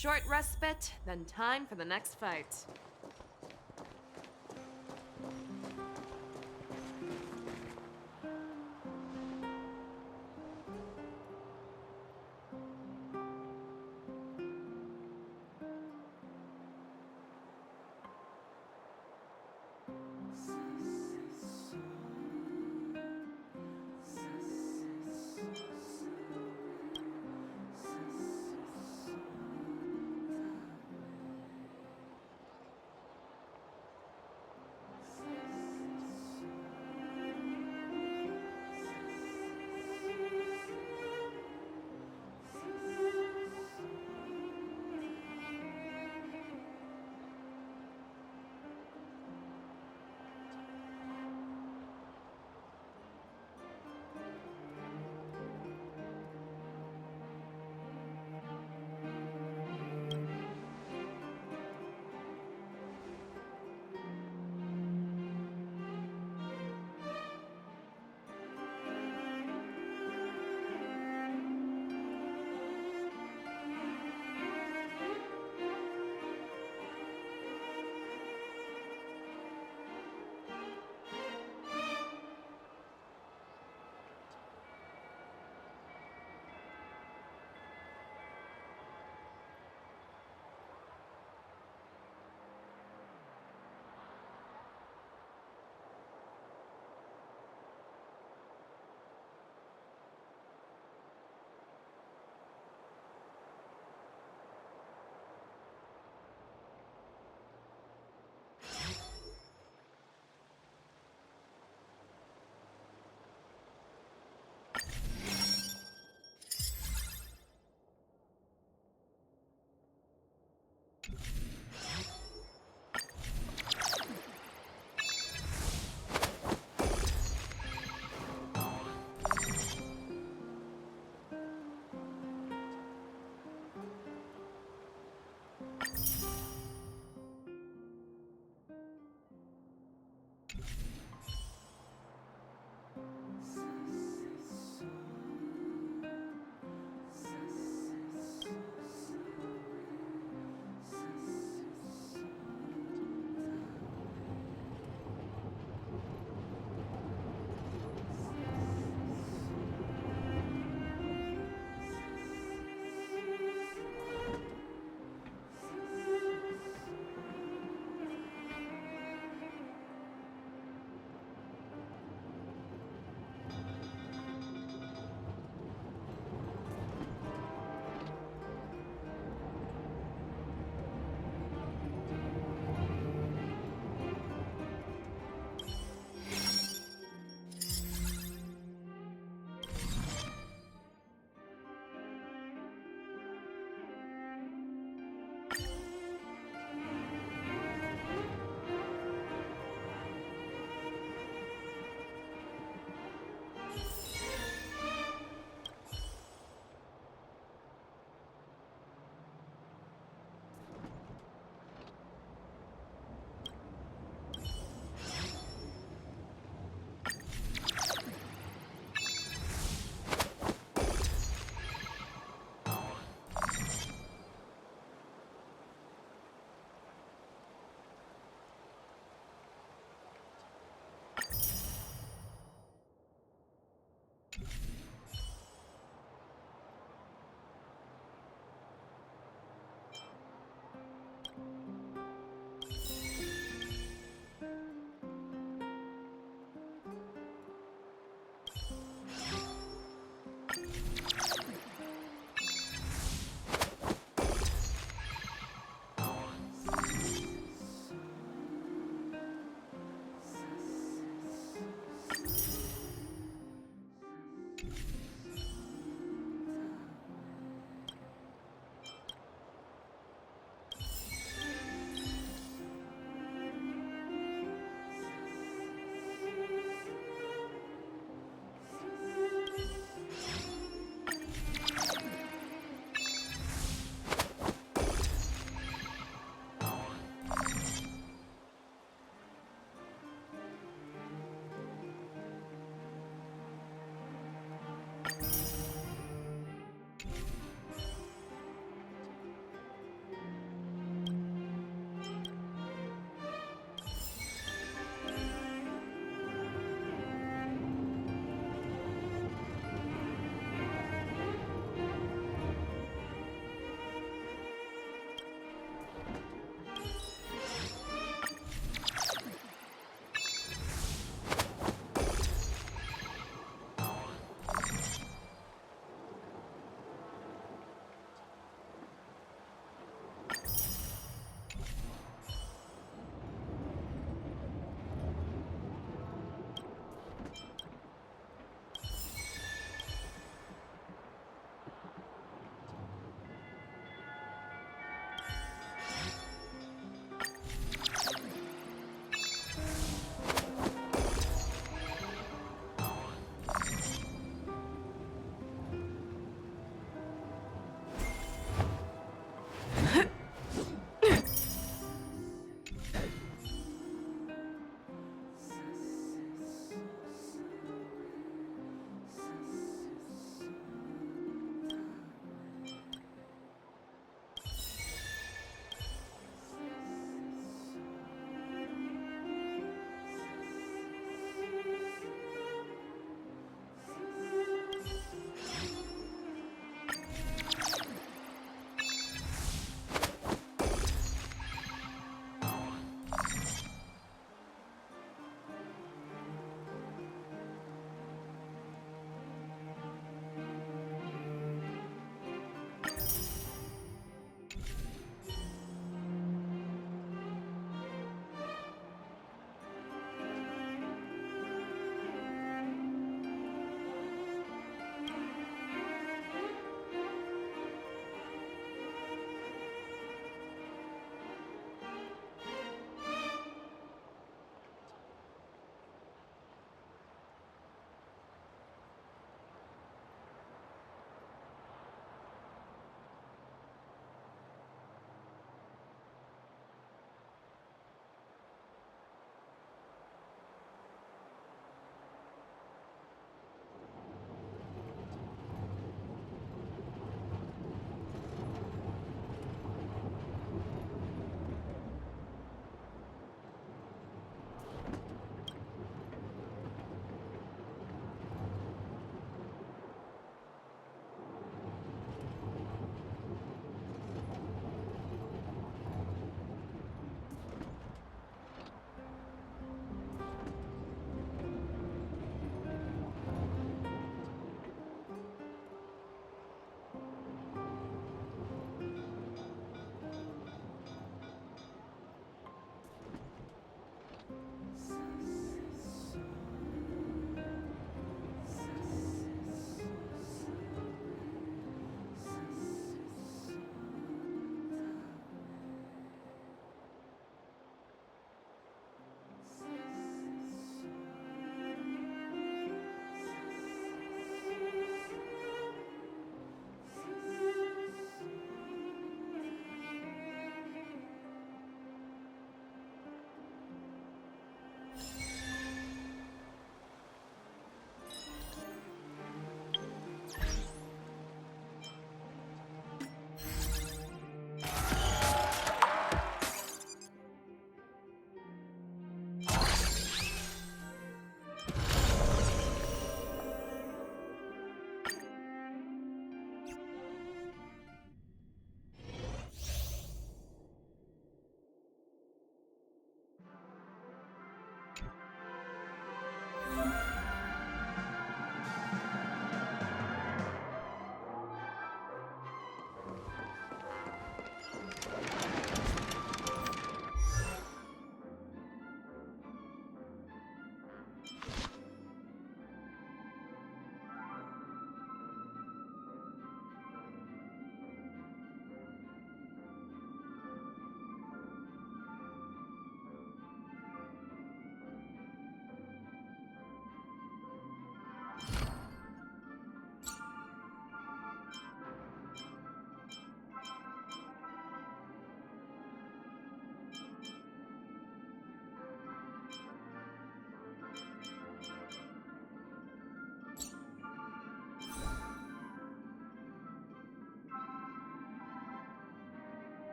short respite, then time for the next fight.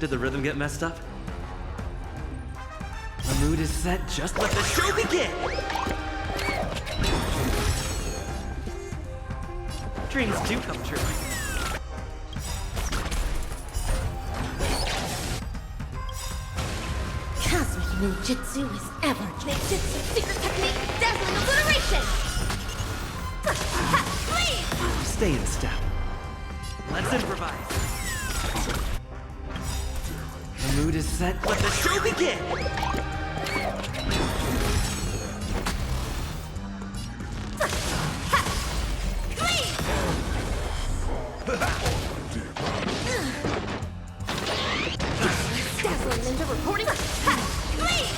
Did the rhythm get messed up? The mood is set, just let the show begin! Dreams do come true. Cosmic ninjutsu is ever ninjutsu secret technique, dazzling obliteration! Please! Stay in step. Let's improvise. The mood is set, let the show begin! Dazzling ninja reporting! Please!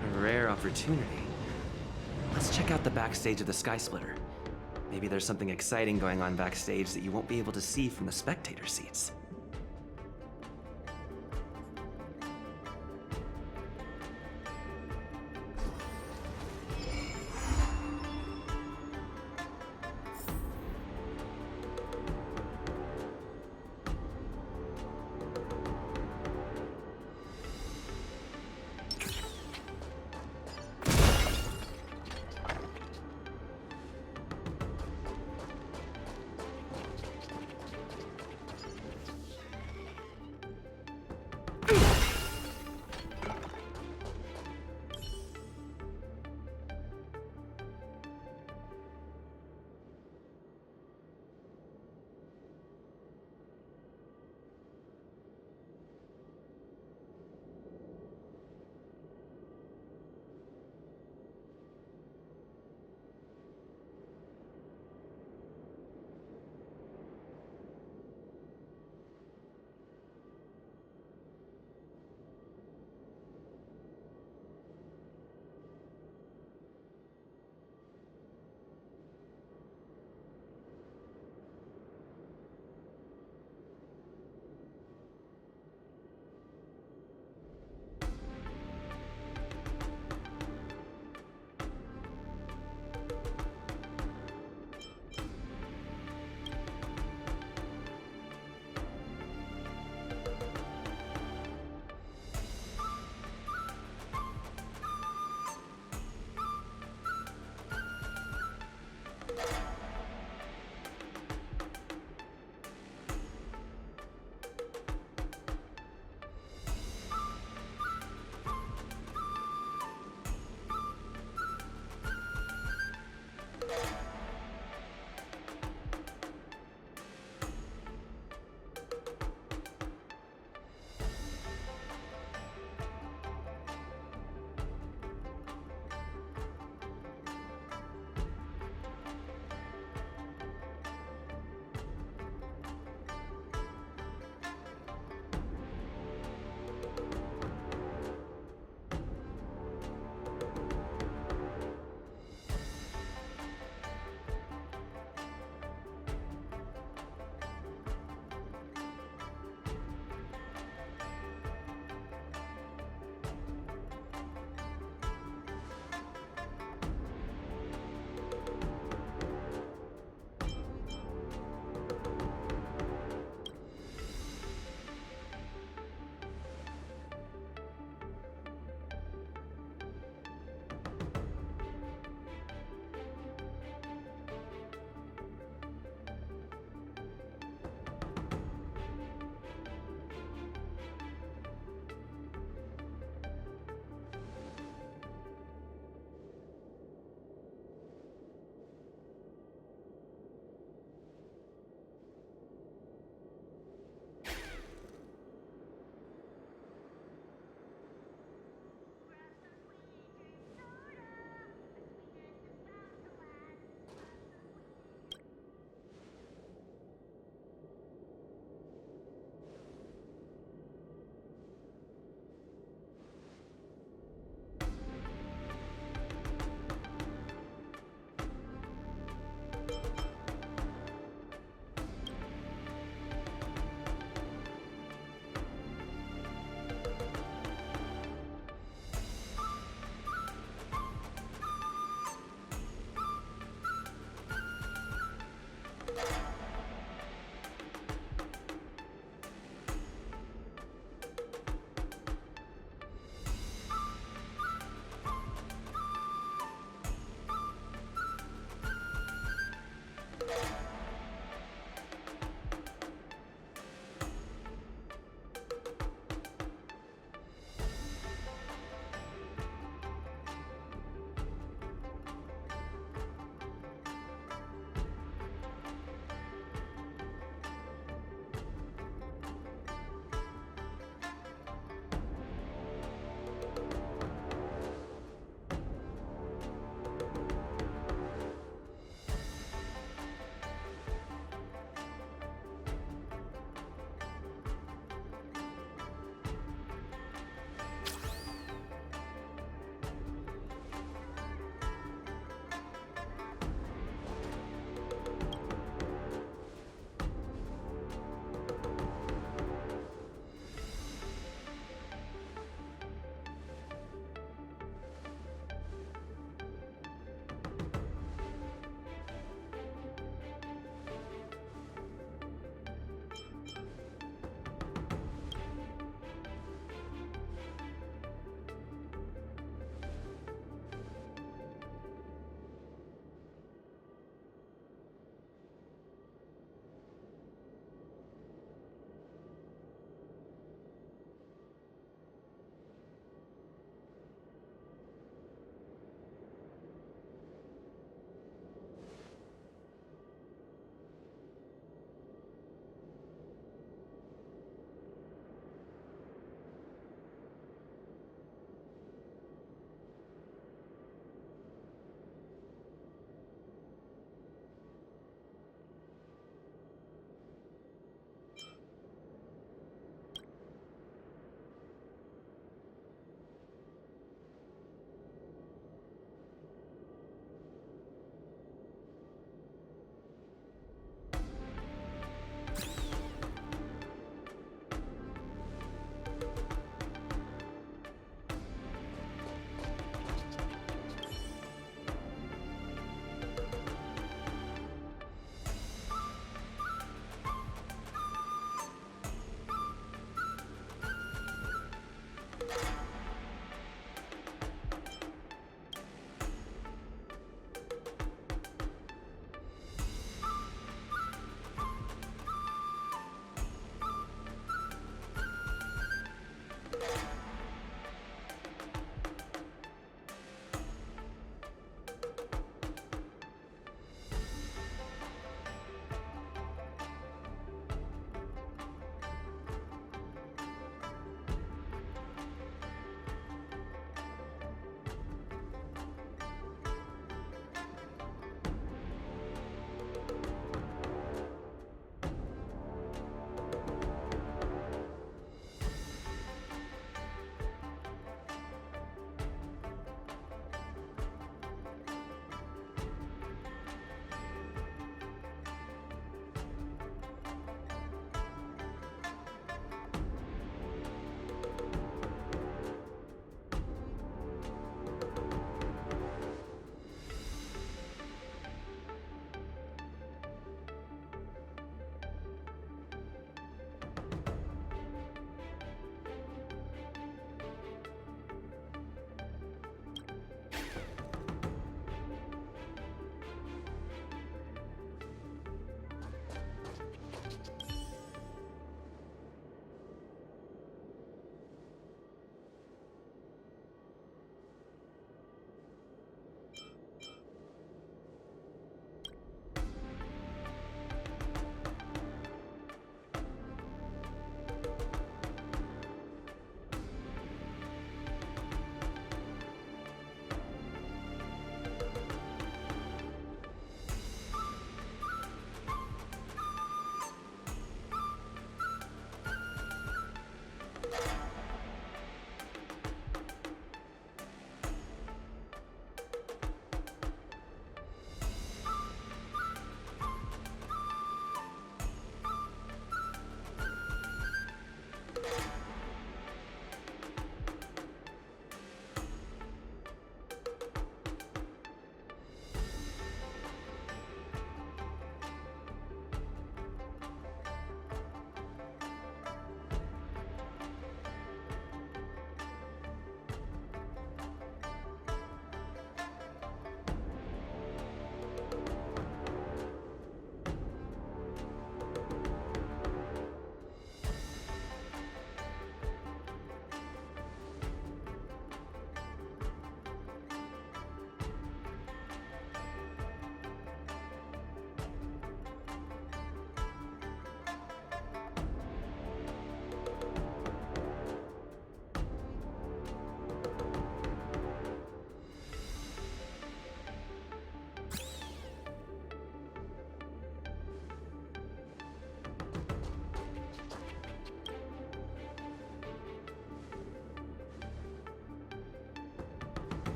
A rare opportunity. Let's check out the backstage of the Sky Splitter. Maybe there's something exciting going on backstage that you won't be able to see from the spectator seats.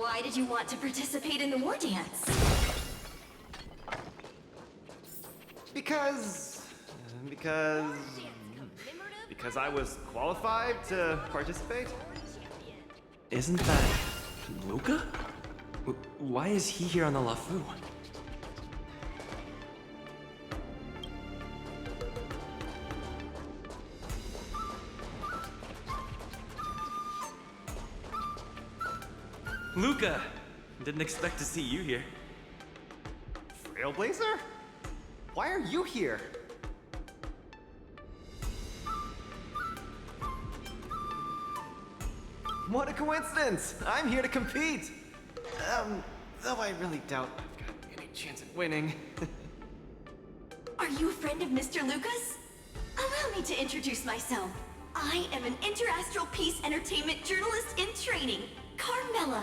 Why did you want to participate in the war dance? Because I was qualified to participate? Isn't that Luca? Why is he here on the LeFou? Luca! Didn't expect to see you here. Trailblazer? Why are you here? What a coincidence! I'm here to compete! Though I really doubt I've got any chance at winning. Are you a friend of Mr. Lucas? Allow me to introduce myself. I am an interastral peace entertainment journalist in training, Carmela.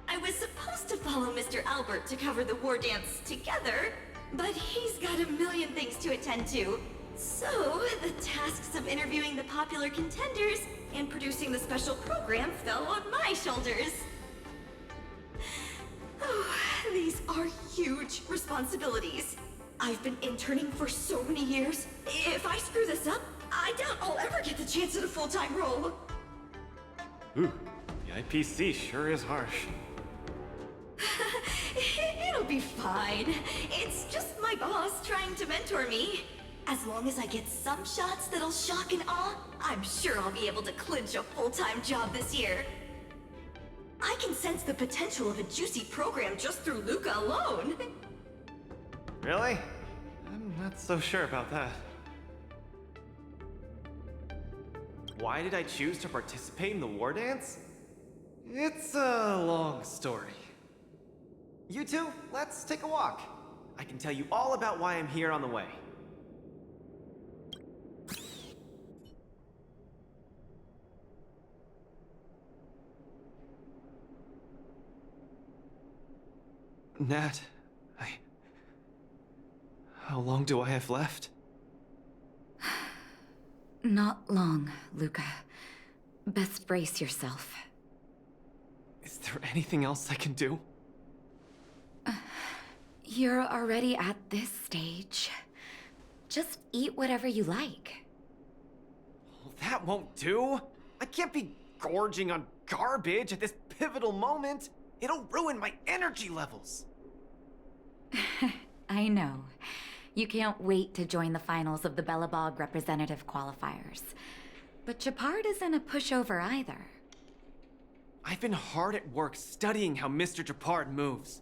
I was supposed to follow Mr. Albert to cover the war dance together, but he's got a million things to attend to. So, the tasks of interviewing the popular contenders and producing the special program fell on my shoulders. Oh, these are huge responsibilities. I've been interning for so many years. If I screw this up, I doubt I'll ever get the chance at a full-time role. Ooh, the IPC sure is harsh. It'll be fine. It's just my boss trying to mentor me. As long as I get some shots that'll shock and awe, I'm sure I'll be able to clinch a full-time job this year. I can sense the potential of a juicy program just through Luca alone. Really? I'm not so sure about that. Why did I choose to participate in the war dance? It's a long story. You two, let's take a walk. I can tell you all about why I'm here on the way. Nat, how long do I have left? Not long, Luca. Best brace yourself. Is there anything else I can do? You're already at this stage. Just eat whatever you like. Well, that won't do. I can't be gorging on garbage at this pivotal moment. It'll ruin my energy levels. I know. You can't wait to join the finals of the Bellabog representative qualifiers. But Japard isn't a pushover either. I've been hard at work studying how Mr. Japard moves.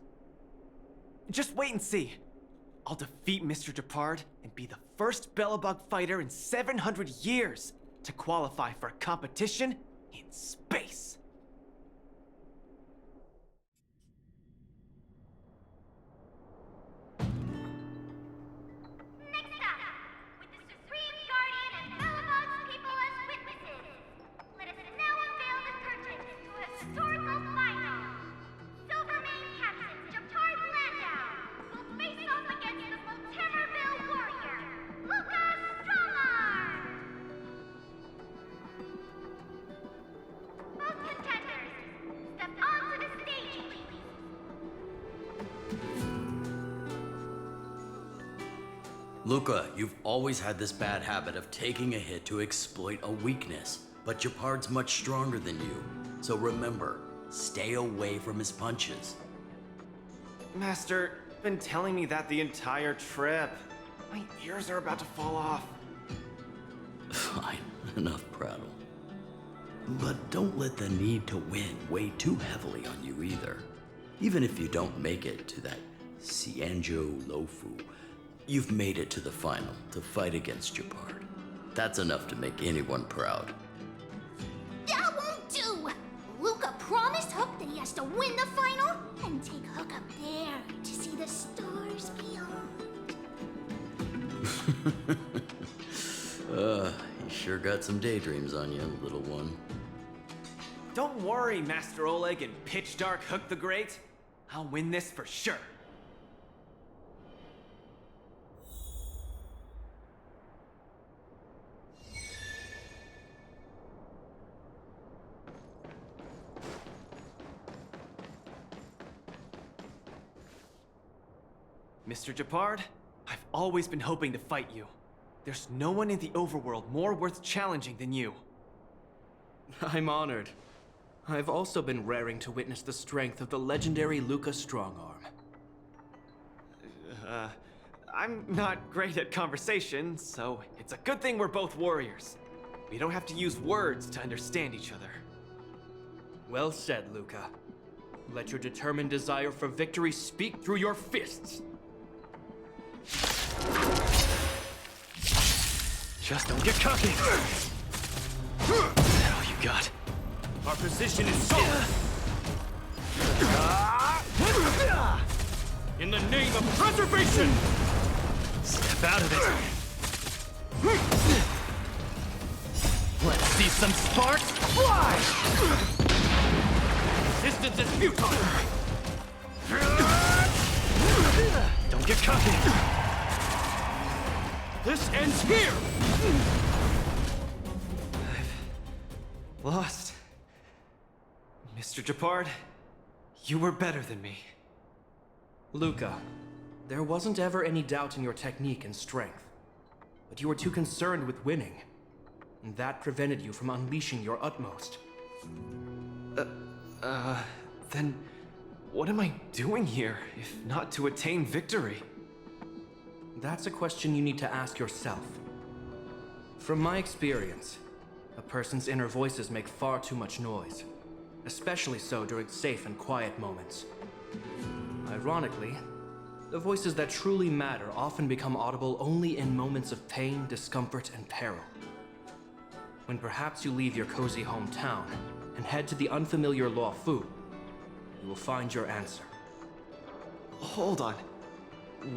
Just wait and see. I'll defeat Mr. Japard and be the first Bellabog fighter in 700 years to qualify for a competition in space. Next up, with the Supreme Guardian and Bellabog's people as witnesses, let us now unveil the curtain to a historical final. Silvermane Captain Japard Landau will face off against the Volterreville warrior, Luca Stromar! Both contenders, step onto the stage, please. Luca, you've always had this bad habit of taking a hit to exploit a weakness, but Japard's much stronger than you. So remember, stay away from his punches. Master, been telling me that the entire trip. My ears are about to fall off. Fine, enough prattle. But don't let the need to win weigh too heavily on you either. Even if you don't make it to that Cianjo Lofu, you've made it to the final to fight against Japard. That's enough to make anyone proud. That won't do! Luca promised Hook that he has to win the final and take Hook up there to see the stars beyond. You sure got some daydreams on you, little one. Don't worry, Master Oleg and Pitch Dark Hook the Great. I'll win this for sure. Mr. Japard, I've always been hoping to fight you. There's no one in the overworld more worth challenging than you. I'm honored. I've also been raring to witness the strength of the legendary Luca Strongarm. I'm not great at conversation, so it's a good thing we're both warriors. We don't have to use words to understand each other. Well said, Luca. Let your determined desire for victory speak through your fists. Just don't get cocky! Is that all you got? Our position is solid. In the name of preservation! Step out of it! Let's see some sparks fly! Resistance is futile! Don't get cocky! This ends here! I've lost. Mr. Japard, you were better than me. Luca, there wasn't ever any doubt in your technique and strength. But you were too concerned with winning. And that prevented you from unleashing your utmost. Then what am I doing here, if not to attain victory? That's a question you need to ask yourself. From my experience, a person's inner voices make far too much noise, especially so during safe and quiet moments. Ironically, the voices that truly matter often become audible only in moments of pain, discomfort, and peril. When perhaps you leave your cozy hometown and head to the unfamiliar Law Fu, you will find your answer. Hold on.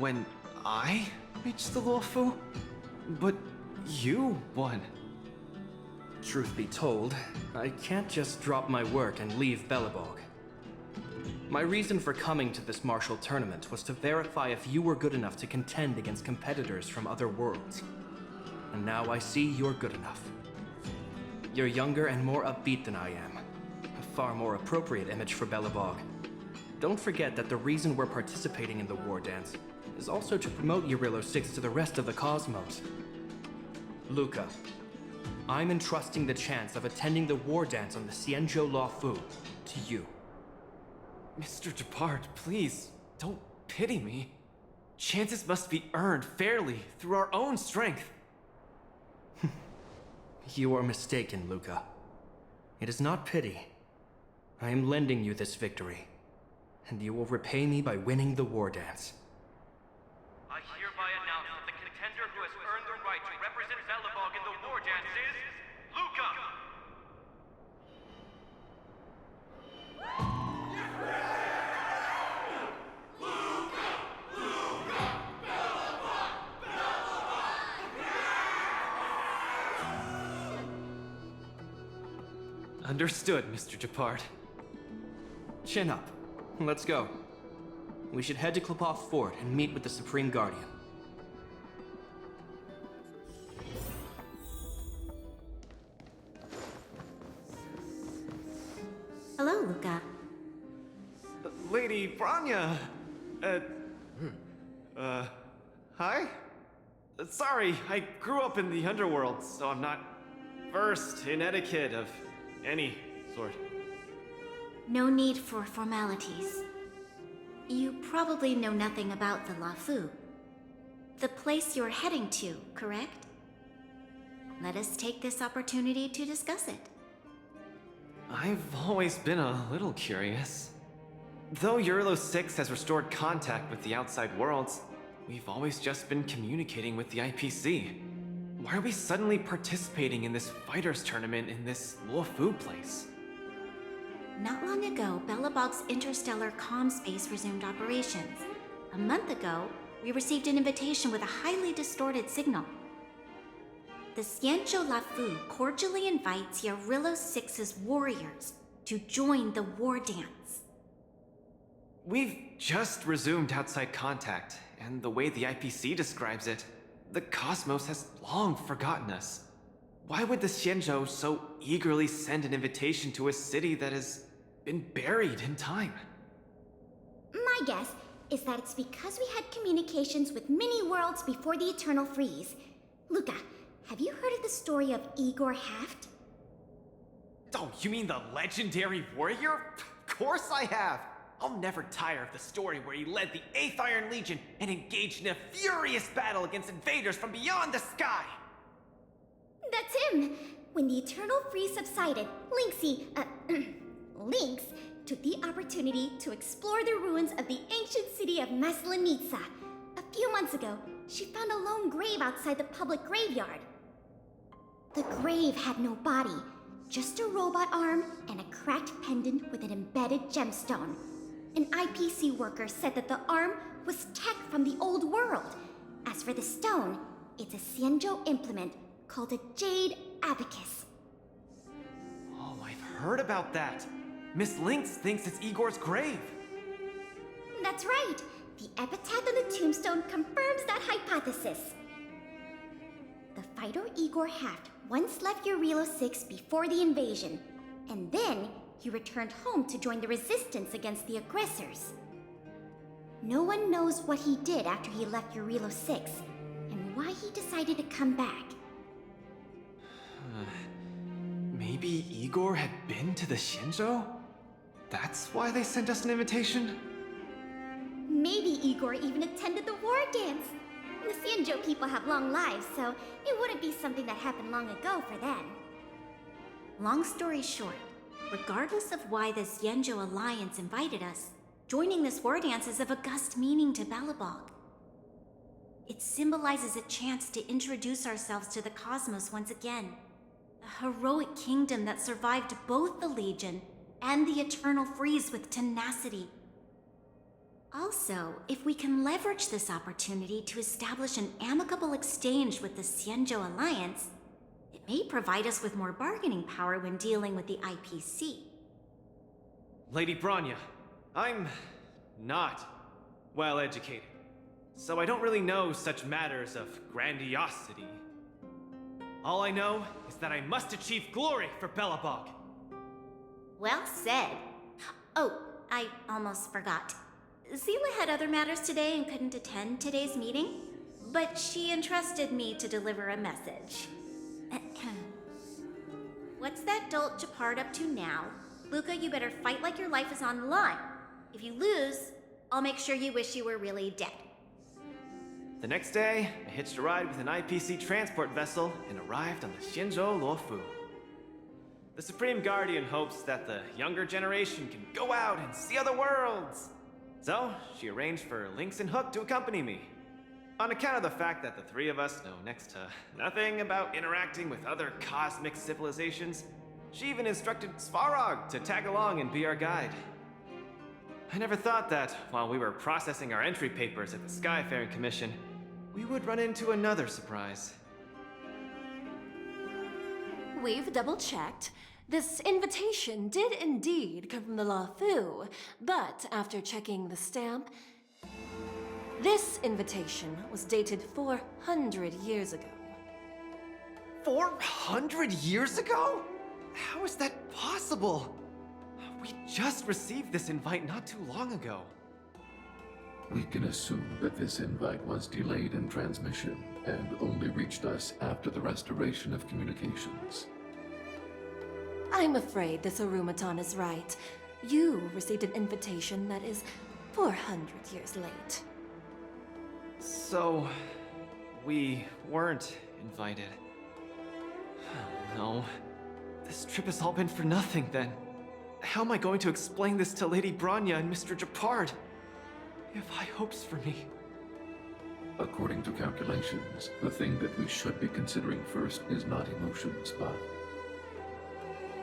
When I reached the Luofu? But you won. Truth be told, I can't just drop my work and leave Belobog. My reason for coming to this martial tournament was to verify if you were good enough to contend against competitors from other worlds. And now I see you're good enough. You're younger and more upbeat than I am. A far more appropriate image for Belobog. Don't forget that the reason we're participating in the war dance is also to promote Eurillo 6 to the rest of the cosmos. Luca, I'm entrusting the chance of attending the war dance on the Xianzhou Law Fu to you. Mr. Japard, please, don't pity me. Chances must be earned fairly through our own strength. You are mistaken, Luca. It is not pity. I am lending you this victory, and you will repay me by winning the war dance. I hereby announce that the contender who has earned the right to represent Belobog in the war dance is Luca! Understood, Mr. Japard. Chin up. Let's go. We should head to Klopov Fort and meet with the Supreme Guardian. Hello, Luca. Lady Branya! Hi? Sorry, I grew up in the underworld, so I'm not versed in etiquette of any sort. No need for formalities. You probably know nothing about the Lafu. The place you're heading to, correct? Let us take this opportunity to discuss it. I've always been a little curious. Though Eurillo 6 has restored contact with the outside worlds, we've always just been communicating with the IPC. Why are we suddenly participating in this fighters tournament in this Luofu place? Not long ago, Belobog's interstellar comm space resumed operations. A month ago, we received an invitation with a highly distorted signal. The Xianzhou Lafu cordially invites Eurillo 6's warriors to join the war dance. We've just resumed outside contact, and the way the IPC describes it, the cosmos has long forgotten us. Why would the Xianzhou so eagerly send an invitation to a city that has been buried in time? My guess is that it's because we had communications with many worlds before the Eternal Freeze. Luca, have you heard of the story of Igor Haft? Oh, you mean the legendary warrior? Of course I have! I'll never tire of the story where he led the 8th Iron Legion and engaged in a furious battle against invaders from beyond the sky! That's him! When the Eternal Freeze subsided, Lynx took the opportunity to explore the ruins of the ancient city of Maslenitsa. A few months ago, she found a lone grave outside the public graveyard. The grave had no body, just a robot arm and a cracked pendant with an embedded gemstone. An IPC worker said that the arm was tech from the old world. As for the stone, it's a Xianzhou implement called a Jade Abacus. Oh, I've heard about that. Miss Lynx thinks it's Igor's grave. That's right. The epitaph on the tombstone confirms that hypothesis. The fighter Igor Haft once left Eurilo 6 before the invasion, and then he returned home to join the resistance against the aggressors. No one knows what he did after he left Eurilo 6, and why he decided to come back. Maybe Igor had been to the Xianzhou? That's why they sent us an invitation? Maybe Igor even attended the war dance. The Xianzhou people have long lives, so it wouldn't be something that happened long ago for them. Long story short, regardless of why the Xianzhou Alliance invited us, joining this war dance is of august meaning to Belobog. It symbolizes a chance to introduce ourselves to the cosmos once again. A heroic kingdom that survived both the Legion and the Eternal Freeze with tenacity. Also, if we can leverage this opportunity to establish an amicable exchange with the Xianzhou Alliance, it may provide us with more bargaining power when dealing with the IPC. Lady Bronya, I'm not well educated, so I don't really know such matters of grandiosity. All I know is that I must achieve glory for Belobog. Well said. Oh, I almost forgot. Seela had other matters today and couldn't attend today's meeting, but she entrusted me to deliver a message. What's that dolt Japard up to now? Luca, you better fight like your life is on the line. If you lose, I'll make sure you wish you were really dead. The next day, I hitched a ride with an IPC transport vessel and arrived on the Xianzhou Luofu. The Supreme Guardian hopes that the younger generation can go out and see other worlds. So, she arranged for Lynx and Hook to accompany me. On account of the fact that the three of us know next to nothing about interacting with other cosmic civilizations, she even instructed Svarog to tag along and be our guide. I never thought that, while we were processing our entry papers at the Skyfaring Commission, we would run into another surprise. We've double-checked. This invitation did indeed come from the Luofu, but after checking the stamp, this invitation was dated 400 years ago. 400 years ago? How is that possible? We just received this invite not too long ago. We can assume that this invite was delayed in transmission and only reached us after the restoration of communications. I'm afraid this Arumaton is right. You received an invitation that is 400 years late. So, we weren't invited. Oh no. This trip has all been for nothing then. How am I going to explain this to Lady Bronya and Mr. Japard? They have high hopes for me. According to calculations, the thing that we should be considering first is not emotions, but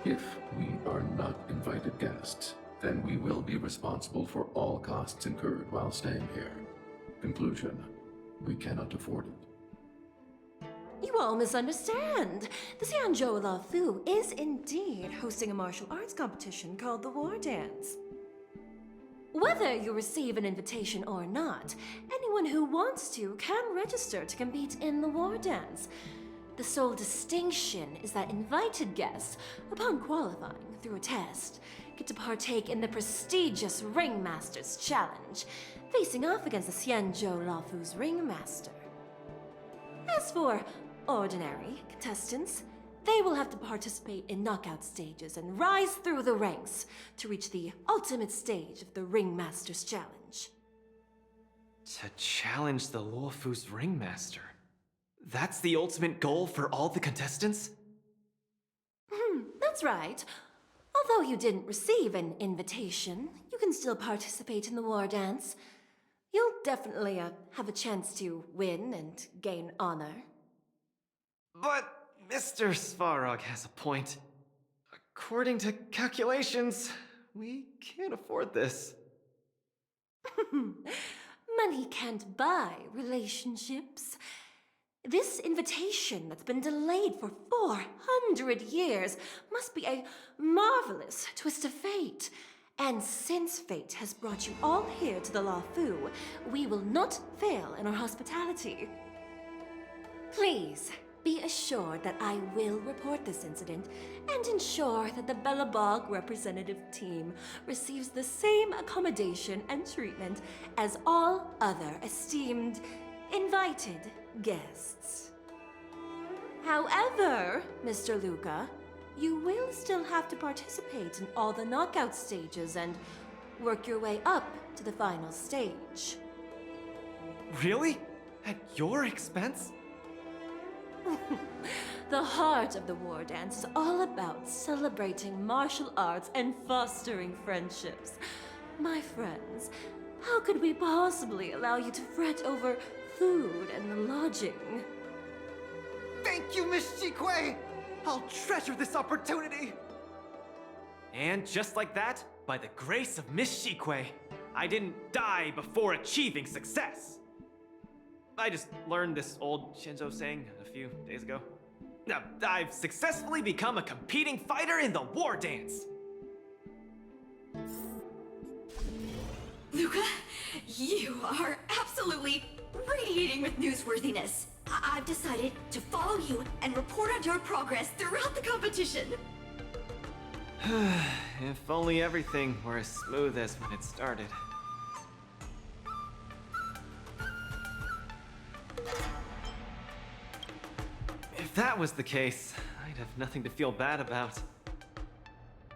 if we are not invited guests, then we will be responsible for all costs incurred while staying here. Conclusion, we cannot afford it. You all misunderstand. The Xianzhou Luofu is indeed hosting a martial arts competition called the War Dance. Whether you receive an invitation or not, anyone who wants to can register to compete in the War Dance. The sole distinction is that invited guests, upon qualifying through a test, get to partake in the prestigious Ringmaster's Challenge. facing off against the Xianzhou Laofu's ringmaster. As for ordinary contestants, they will have to participate in knockout stages and rise through the ranks to reach the ultimate stage of the Ringmaster's Challenge. To challenge the Luofu's ringmaster. That's the ultimate goal for all the contestants? That's right. Although you didn't receive an invitation, you can still participate in the war dance. You'll definitely have a chance to win and gain honor. But Mr. Svarog has a point. According to calculations, we can't afford this. Money can't buy relationships. This invitation that's been delayed for 400 years must be a marvelous twist of fate. And since fate has brought you all here to the Luofu, we will not fail in our hospitality. Please, be assured that I will report this incident and ensure that the Belobog representative team receives the same accommodation and treatment as all other esteemed, invited guests. However, Mr. Luca, you will still have to participate in all the knockout stages and work your way up to the final stage. Really? At your expense? The heart of the war dance is all about celebrating martial arts and fostering friendships. My friends, how could we possibly allow you to fret over food and lodging? Thank you, Miss Shikue! I'll treasure this opportunity! And just like that, by the grace of Miss Shikue, I didn't die before achieving success! I just learned this old Shinzo saying a few days ago. I've successfully become a competing fighter in the war dance! Luca, you are absolutely radiating with newsworthiness. I've decided to follow you and report on your progress throughout the competition. If only everything were as smooth as when it started. If that was the case, I'd have nothing to feel bad about.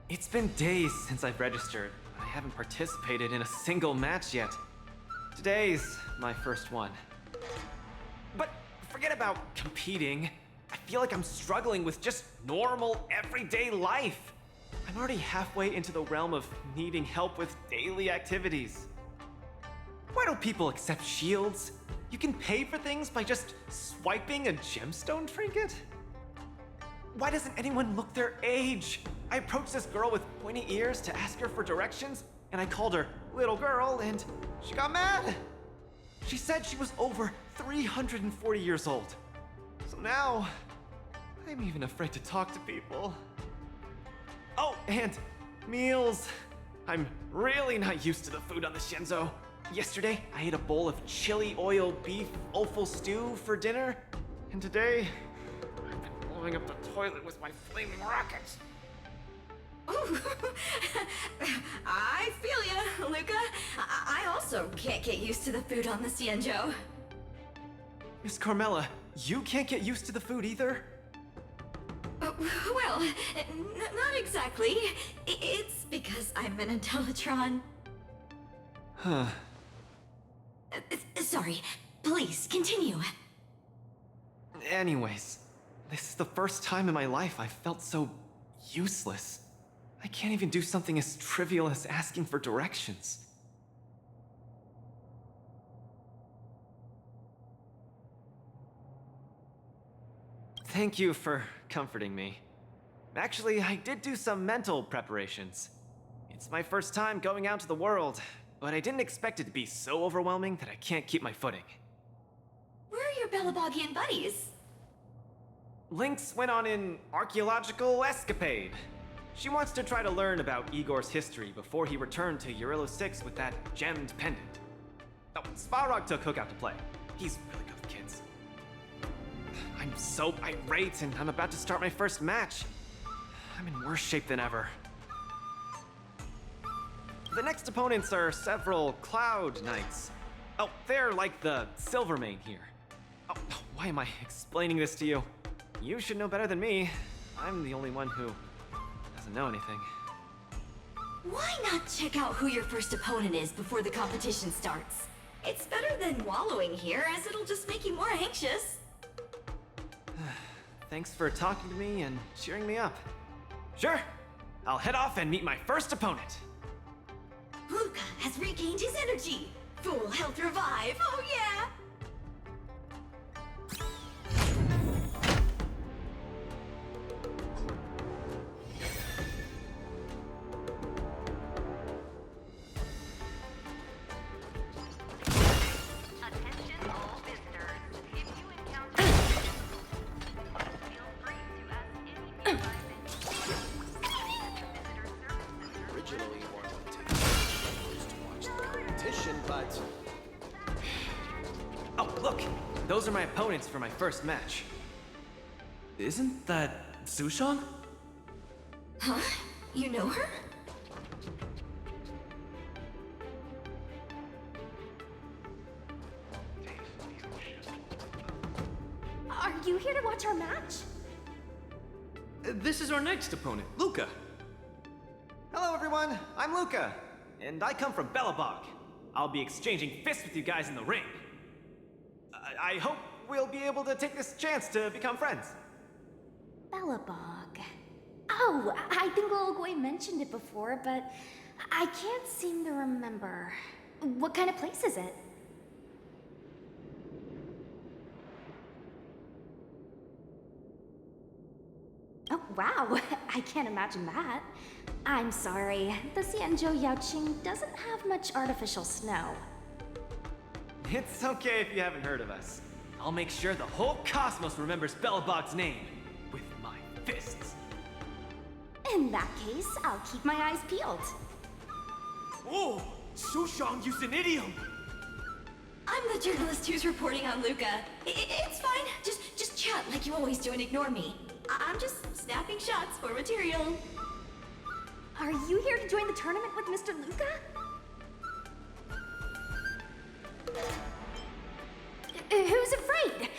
It's been days since I've registered. I haven't participated in a single match yet. Today's my first one. But forget about competing. I feel like I'm struggling with just normal, everyday life. I'm already halfway into the realm of needing help with daily activities. Why don't people accept shields? You can pay for things by just swiping a gemstone trinket? Why doesn't anyone look their age? I approached this girl with pointy ears to ask her for directions, and I called her little girl, and she got mad. She said she was over 340 years old. So now, I'm even afraid to talk to people. Oh, and meals. I'm really not used to the food on the Shinzo. Yesterday, I ate a bowl of chili oil beef offal stew for dinner, and today, I've been blowing up the toilet with my flaming rockets. Ooh, I feel ya, Luca. I also can't get used to the food on the Xianzhou. Miss Carmela, you can't get used to the food either? Well, not exactly. It's because I'm an Intellatron. Huh. Sorry. Please, continue. Anyways, this is the first time in my life I've felt so useless. I can't even do something as trivial as asking for directions. Thank you for comforting me. Actually, I did do some mental preparations. It's my first time going out to the world, but I didn't expect it to be so overwhelming that I can't keep my footing. Where are your Belabogian buddies? Lynx went on an archaeological escapade. She wants to try to learn about Igor's history before he returned to Urilla 6 with that gemmed pendant. Oh, Svarog took Hook out to play. He's really good with kids. I'm so irate, and I'm about to start my first match. I'm in worse shape than ever. The next opponents are several Cloud Knights. Oh, they're like the Silvermane here. Oh, why am I explaining this to you? You should know better than me. I'm the only one who doesn't know anything. Why not check out who your first opponent is before the competition starts? It's better than wallowing here, as it'll just make you more anxious. Thanks for talking to me and cheering me up. Sure, I'll head off and meet my first opponent. Luca has regained his energy. Full health revive, oh yeah! Attention all visitors. If you encounter feel free to ask any nearby visitor services. Originally wanted to watch the competition, but Oh, look! Those are my opponents for my first match. Isn't that Sushong? Huh? You know her? Are you here to watch our match? This is our next opponent, Luca. Hello, everyone. I'm Luca, and I come from Belobog. I'll be exchanging fists with you guys in the ring. I hope we'll be able to take this chance to become friends. Belobog. Oh, I think Lilgoy mentioned it before, but I can't seem to remember. What kind of place is it? Oh, wow. I can't imagine that. I'm sorry. The Xianzhou Yaoqing doesn't have much artificial snow. It's okay if you haven't heard of us. I'll make sure the whole cosmos remembers Belobog's name with my fists. In that case, I'll keep my eyes peeled. Whoa! Sushong used an idiom! I'm the journalist who's reporting on Luca. It's fine. Just chat like you always do and ignore me. I'm just snapping shots for material. Are you here to join the tournament with Mr. Luca? Who's afraid?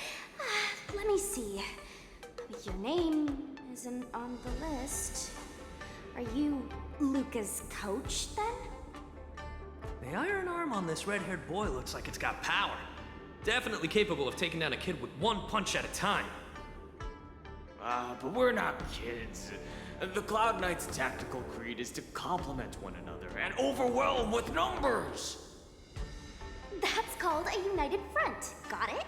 Let me see. Your name isn't on the list. Are you Luca's coach, then? the iron arm on this red-haired boy looks like it's got power. Definitely capable of taking down a kid with one punch at a time. But we're not kids. The Cloud Knight's tactical creed is to complement one another and overwhelm with numbers. That's called a united front. Got it?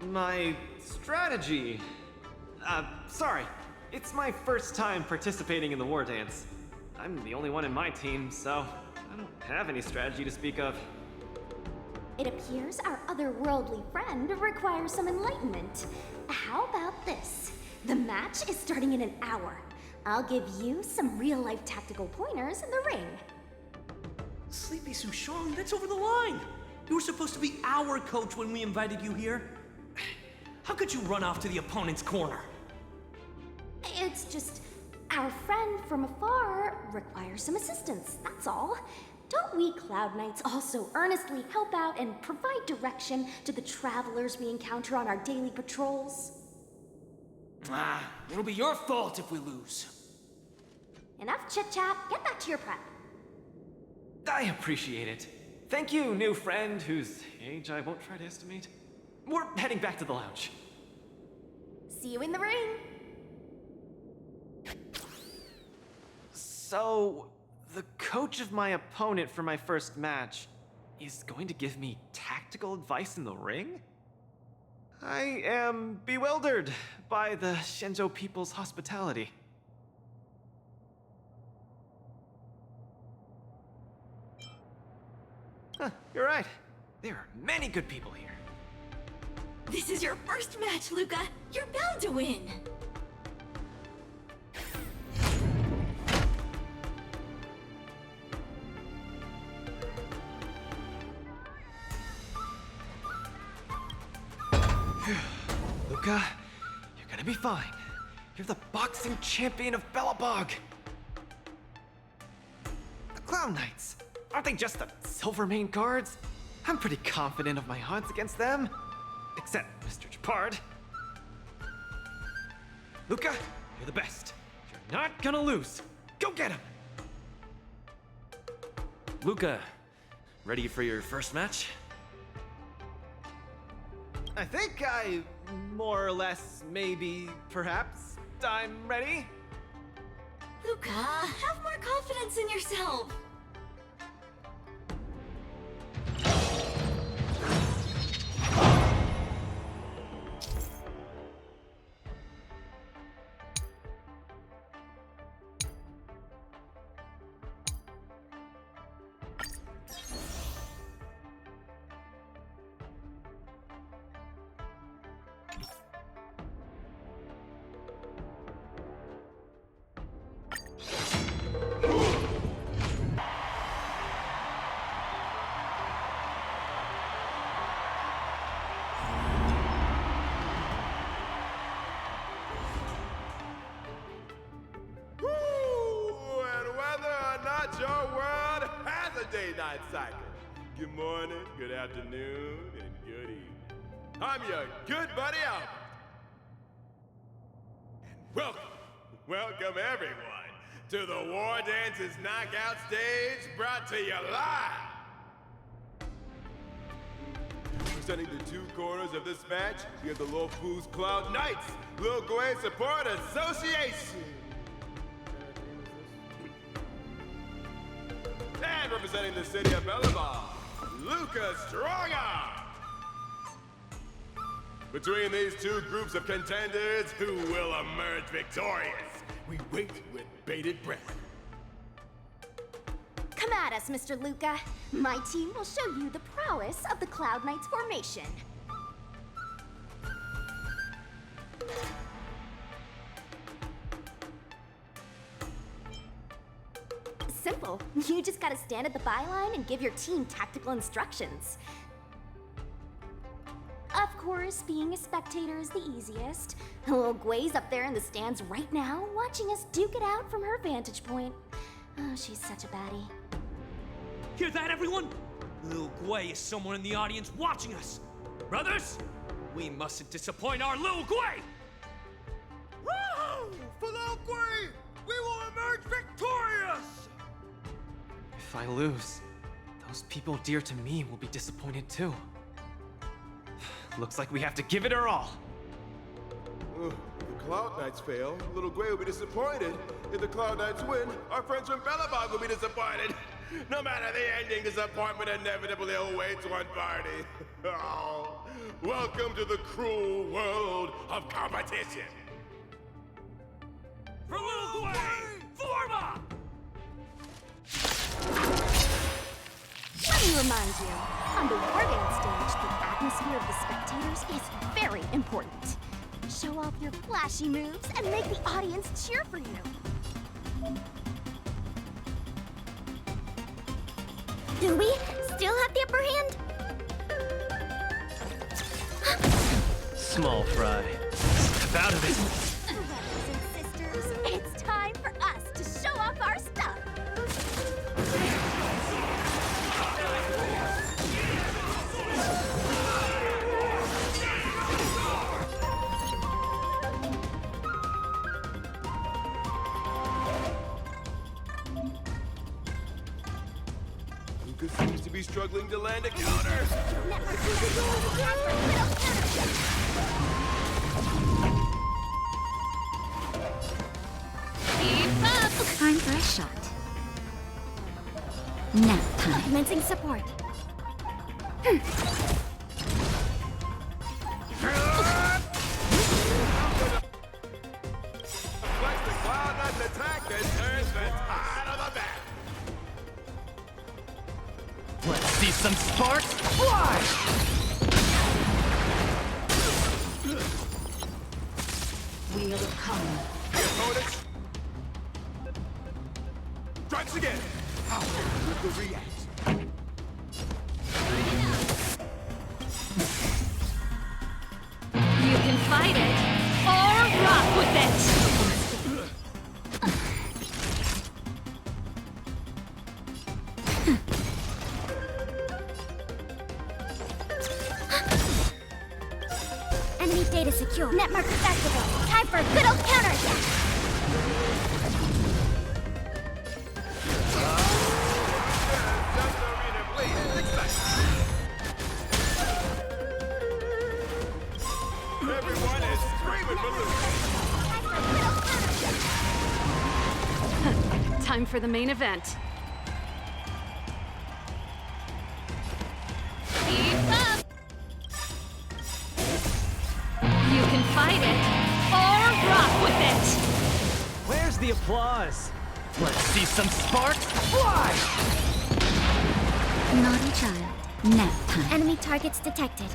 My strategy. Sorry. It's my first time participating in the war dance. I'm the only one in my team, so I don't have any strategy to speak of. It appears our otherworldly friend requires some enlightenment. How about this? The match is starting in an hour. I'll give you some real-life tactical pointers in the ring. Sleepy Sushong, that's over the line. You were supposed to be our coach when we invited you here. How could you run off to the opponent's corner? It's just, our friend from afar requires some assistance, that's all. Don't we Cloud Knights also earnestly help out and provide direction to the travelers we encounter on our daily patrols? It'll be your fault if we lose. Enough chit-chat, get back to your prep. I appreciate it. Thank you, new friend whose age I won't try to estimate. We're heading back to the lounge. See you in the ring! So, the coach of my opponent for my first match is going to give me tactical advice in the ring? I am bewildered by the Shenzhou people's hospitality. Huh, you're right. There are many good people here. This is your first match, Luca. You're bound to win. Luca, you're gonna be fine. You're the boxing champion of Belobog. The Cloud Knights. Aren't they just the Silvermane guards? I'm pretty confident of my odds against them. Except Mr. Japard. Luca, you're the best. You're not gonna lose. Go get him! Luca, ready for your first match? I think more or less, maybe, perhaps, I'm ready. Luca, have more confidence in yourself. Day-night cycle. Good morning, good afternoon, and good evening. I'm your good buddy Albert. And welcome everyone to the War Dance's knockout stage, brought to you live. Presenting the two corners of this match, we have the Lofu's Cloud Knights, Lil Gwei Support Association. And representing the city of Bellabong, Luca Strongarm. Between these two groups of contenders, who will emerge victorious? We wait with bated breath. Come at us, Mr. Luca. My team will show you the prowess of the Cloud Knights formation. Simple. You just gotta stand at the byline and give your team tactical instructions. Of course, being a spectator is the easiest. Little Gwei's up there in the stands right now, watching us duke it out from her vantage point. Oh, she's such a baddie. Hear that, everyone? Lil Gwei is someone in the audience watching us. Brothers, we mustn't disappoint our Lil Gwei! Woo! For Lil Gwei, we will emerge victorious! If I lose, those people dear to me will be disappointed too. Looks like we have to give it our all. If the Cloud Knights fail, Little Gwei will be disappointed. If the Cloud Knights win, our friends from Bellabog will be disappointed. No matter the ending, disappointment inevitably awaits one party. Oh, welcome to the cruel world of competition. For Lil Gwei, form up! Let me remind you, on the War Dance stage, the atmosphere of the spectators is very important. Show off your flashy moves and make the audience cheer for you. Do we still have the upper hand? Small fry. Step out of it. Brothers and sisters, it's time for us to show off our stuff. Luca seems to be struggling to land a counter. Keep up! Time for a shot. Nap time. Commencing support. Flex the Cloud Knights attack and turns the tide of the battle. Let's see some sparks fly! Wheel of Come. Opponents. Strikes again. How will Luca react? You can fight it, or rock with it! Enemy data secure. Net markers activated. Time for a good old counterattack. Everyone is screaming for Time for the main event. Keep up! You can fight it, or rock with it! Where's the applause? Let's see some sparks fly! Naughty child. Nap time. Enemy targets detected.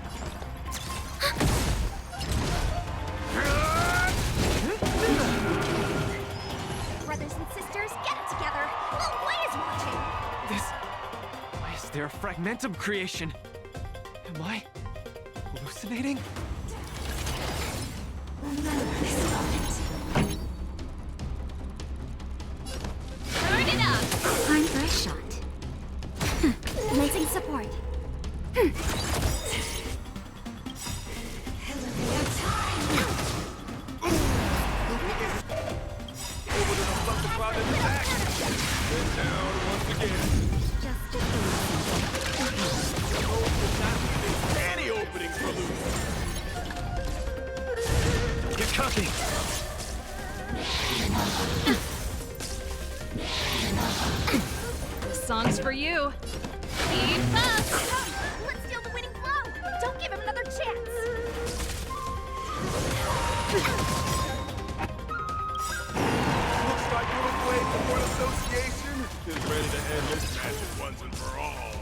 Brothers and sisters, get it together. Little Boy is watching. Why is there a fragmentum creation? Am I hallucinating? Turn it up! Time for a shot. Commencing support. down once again. Any openings for Luke. Get cooking! This song's for you. Keep up! Let's steal the winning blow. Don't give him another chance. Looks like Little Blade Support Association is ready to end this match once and for all.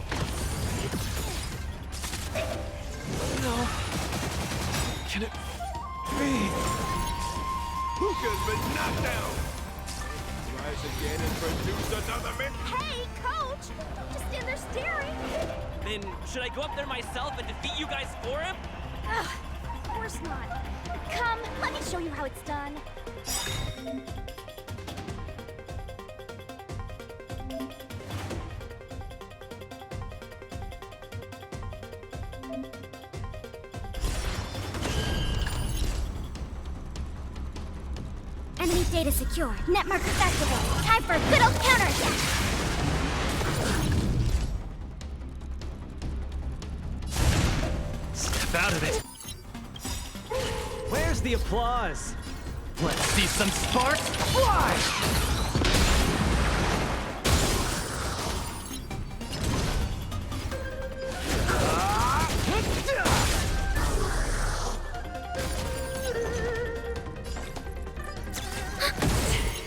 No. Can it be? Hookah's been knocked down. Rise again and produce another minute. Hey, coach! Don't just stand there staring. Then should I go up there myself and defeat you guys for him? Ugh, of course not. Come, let me show you how it's done. Enemy data secure. Net markers activated. Time for a good old counterattack. Step out of it. Where's the applause? Let's see some sparks fly!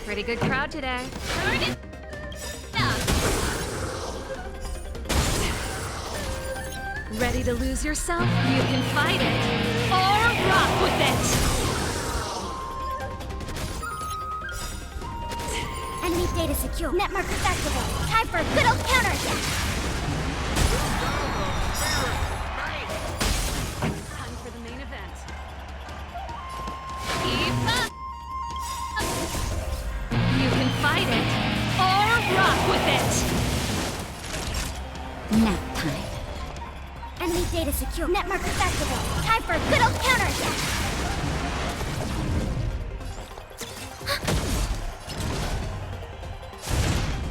Pretty good crowd today. Turn it up! Ready to lose yourself? You can fight it, or rock with it! Enemy data secure. Net markers activated. Time for a good old counterattack. Time for the main event. Keep up! You can fight it, or rock with it! Nap time. Enemy data secure. Net markers activated. Time for a good old counterattack.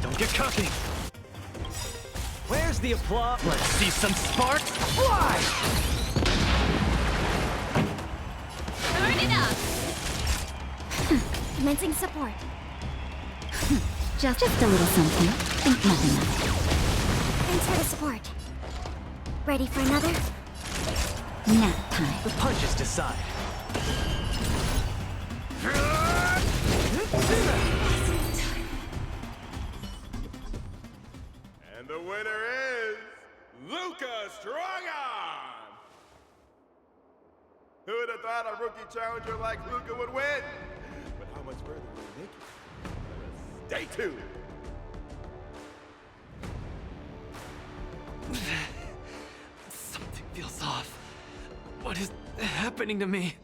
Don't get cooking! Where's the applause? Let's see some sparks fly! Turn it up! Commencing support. Just a little something. Think nothing of it. Thanks for the support. Ready for another? Nap time. The punches decide. And the winner is Luca Strongarm! Who would have thought a rookie challenger like Luca would win? But how much further will he make it? Stay tuned! Something feels off. What is happening to me?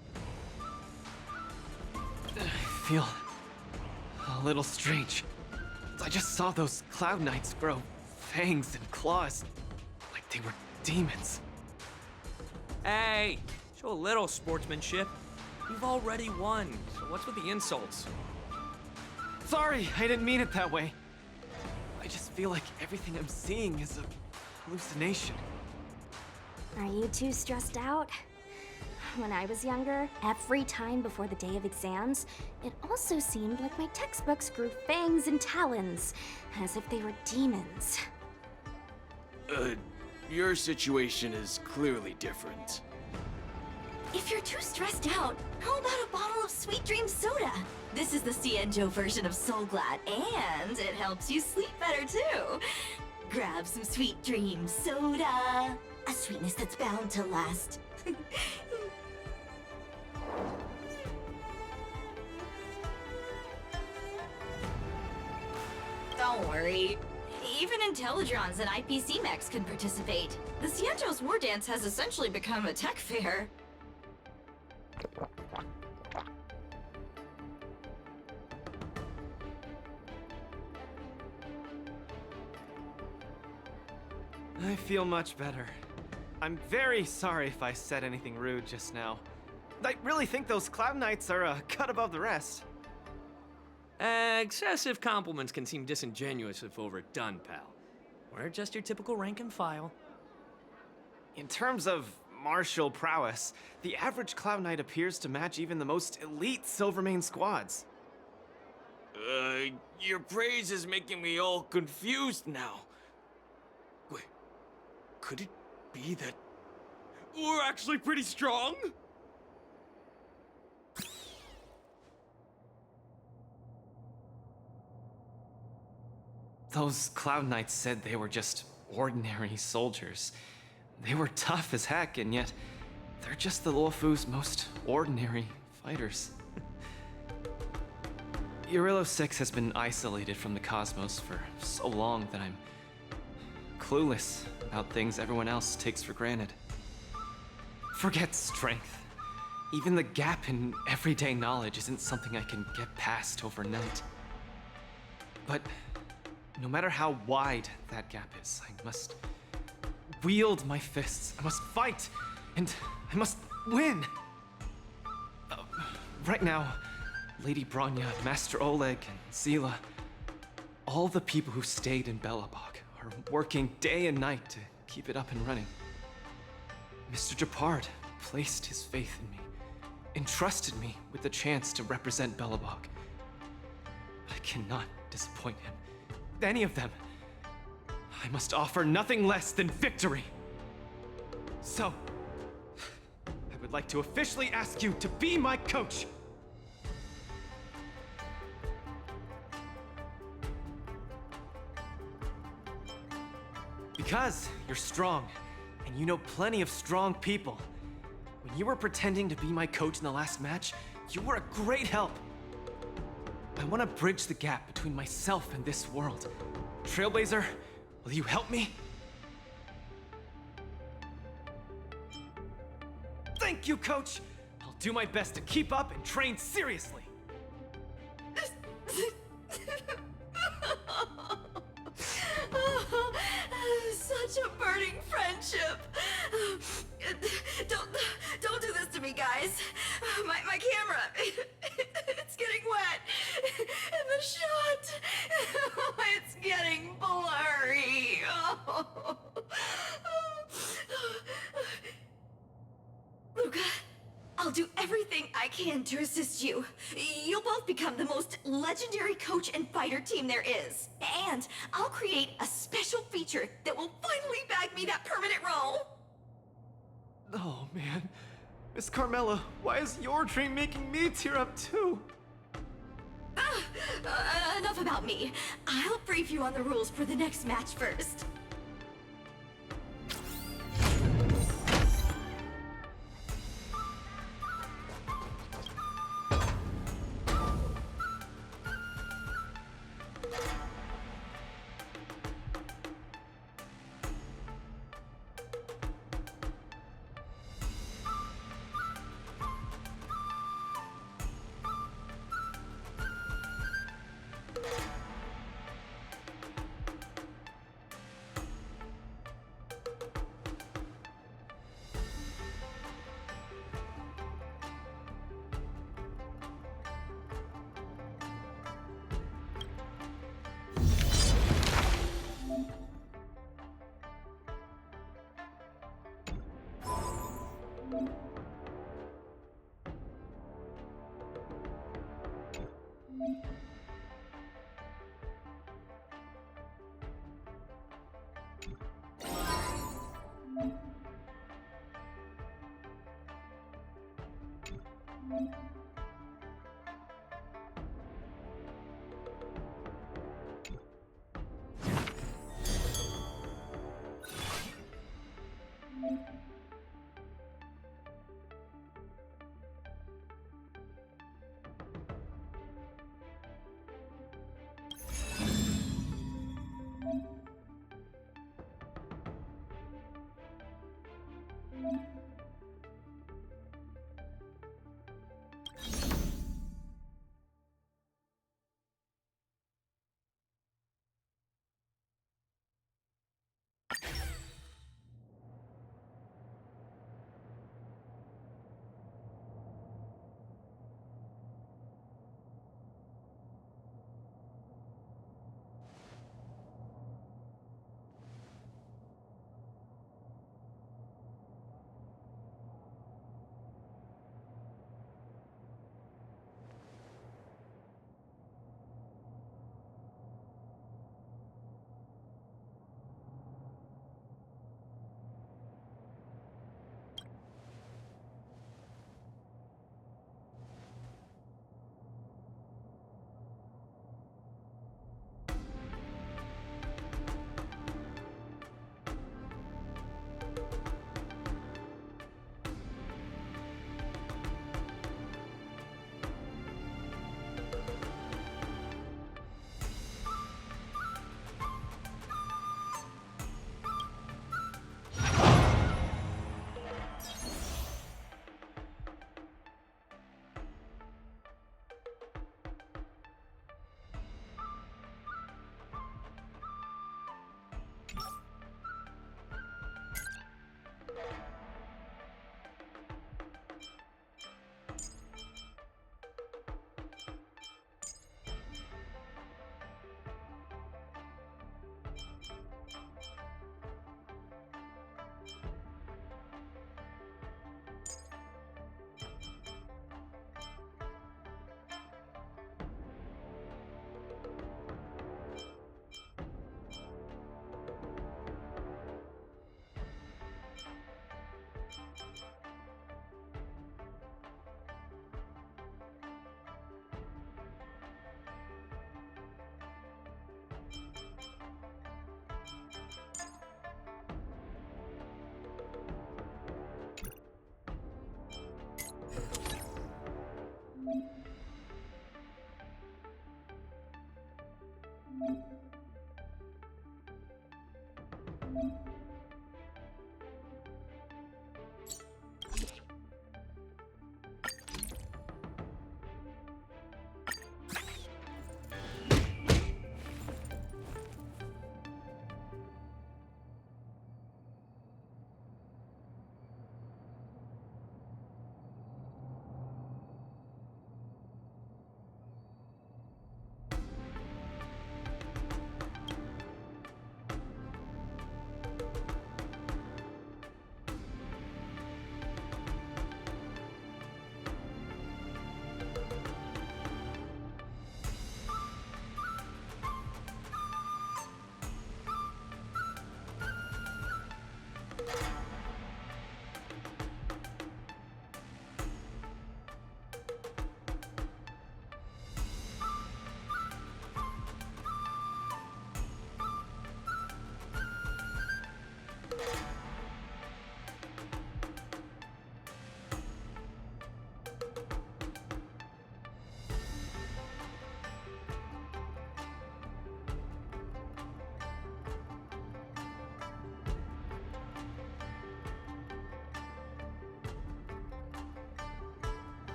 I feel a little strange. I just saw those Cloud Knights grow fangs and claws, like they were demons. Hey, show a little sportsmanship. You've already won, so what's with the insults? Sorry, I didn't mean it that way. I just feel like everything I'm seeing is a hallucination. Are you too stressed out? When I was younger, every time before the day of exams, it also seemed like my textbooks grew fangs and talons, as if they were demons. Your situation is clearly different. If you're too stressed out, how about a bottle of Sweet Dream Soda? This is the Cienjo version of Soul Glad, and it helps you sleep better too. Grab some Sweet Dream Soda, a sweetness that's bound to last. Don't worry. Even Intellitrons and IPC mechs can participate. The Cienjo's War Dance has essentially become a tech fair. I feel much better. I'm very sorry if I said anything rude just now. I really think those Cloud Knights are a cut above the rest. Excessive compliments can seem disingenuous if overdone, pal. We're just your typical rank and file. In terms of martial prowess, the average Cloud Knight appears to match even the most elite Silvermane squads. Your praise is making me all confused now. Wait, could it be that we're actually pretty strong? Those Cloud Knights said they were just ordinary soldiers. They were tough as heck, and yet they're just the Luofu's most ordinary fighters. Urillo 6 has been isolated from the cosmos for so long that I'm clueless about things everyone else takes for granted. Forget strength. Even the gap in everyday knowledge isn't something I can get past overnight. But no matter how wide that gap is, I must wield my fists. I must fight, and I must win. Right now, Lady Bronya, Master Oleg, and Zila, all the people who stayed in Belobog are working day and night to keep it up and running. Mr. Japard placed his faith in me, entrusted me with the chance to represent Belobog. I cannot disappoint him. Any of them. I must offer nothing less than victory. So, I would like to officially ask you to be my coach. Because you're strong, and you know plenty of strong people. When you were pretending to be my coach in the last match, you were a great help. I want to bridge the gap between myself and this world. Trailblazer, will you help me? Thank you, Coach! I'll do my best to keep up and train seriously. Such a burning friendship. Don't do this to me, guys. My camera, it's getting wet. And the shot, it's getting blurry. Luca, I'll do everything I can to assist you. You'll both become the most legendary coach and fighter team there is. And I'll create a special feature that will finally bag me that permanent role. Oh, man. Miss Carmela, why is your dream making me tear up too? Enough about me. I'll brief you on the rules for the next match first.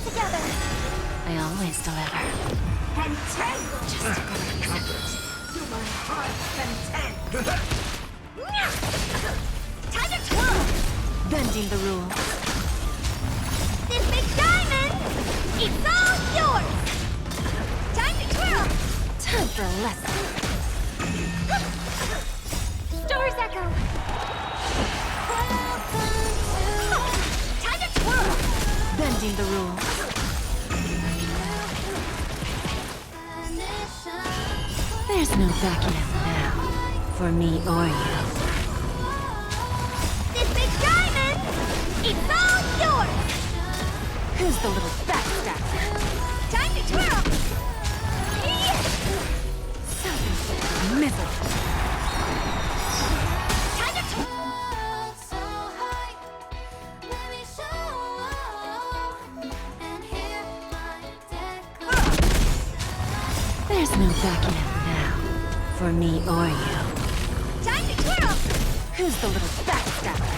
together. I always deliver. Entangle! Just a good To my heart's content! Time to twirl! Bending the rules. This big diamond! It's all yours! Time to twirl! Time for a lesson. Stars echo! bending the rules. There's no backing out now, for me or you. This big diamond, it's all yours! Who's the little backstabber? Time to twirl! Miserable. Time to twirl! There's no backing out now, for me or you. Time to twirl! Who's the little backstabber?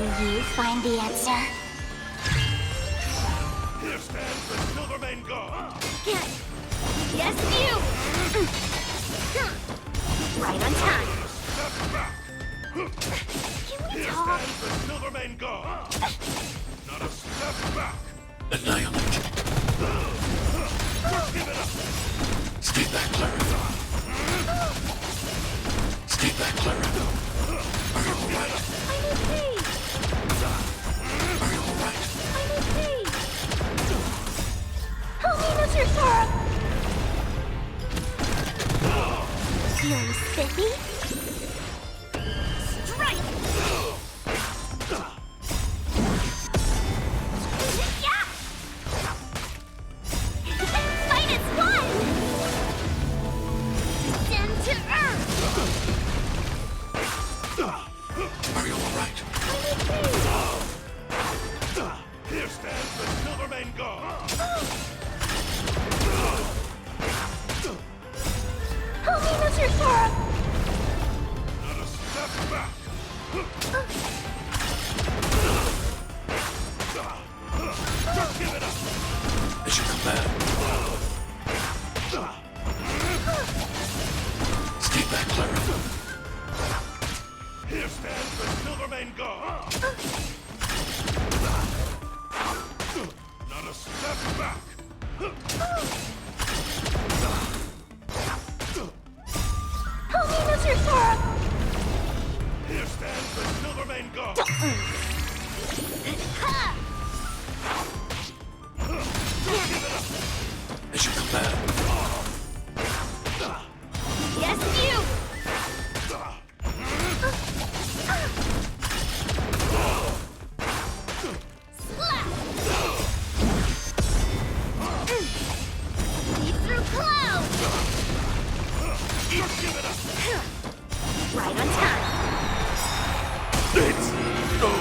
Can you find the answer? Here stands the Silvermane God! Yes, you! Right on time. Step back! Can we Here talk? stands the Silvermane God! Not a step back! Annihilate. Give it up! Stay back, Clara. Stay back, Clara. Are you alright? I'm okay. Are you alright? I'm okay. Help me, Mr. Sora! Feeling spiffy? Strike! Yeah! Fight as one! Descend to Earth! Are you alright? Here stands the Silvermane God! Help me, Mr. Sora! Not a step back! Just give it up! As you come back. Stay back, Clara. Here stands the Silvermane God! Not a step back! Help me, Mr. Sora! Here stands the Silvermane God! As you come back. Yes, you! Slap! Leap through clouds! Right on time! Let's go!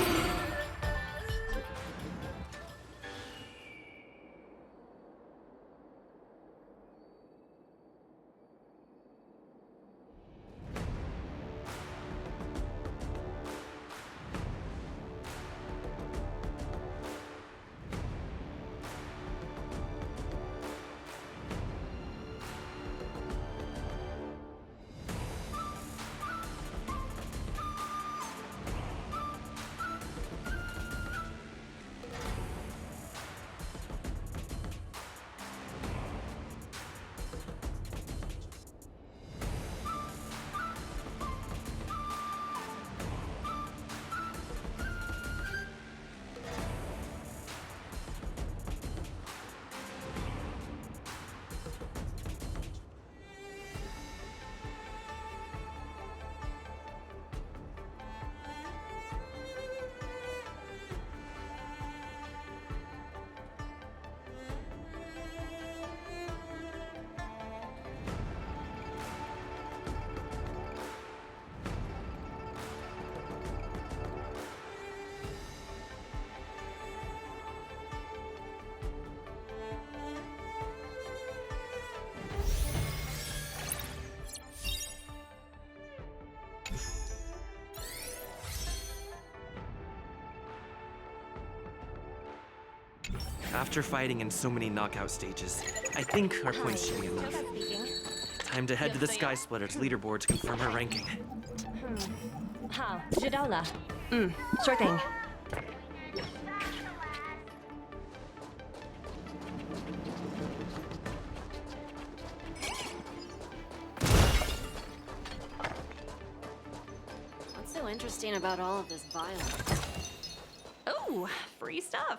After fighting in so many knockout stages, I think our points should be enough. Time to head to the Sky Splitter's leaderboard to confirm her ranking. 好，知道了。sure thing. What's so interesting about all of this violence? Oh, free stuff.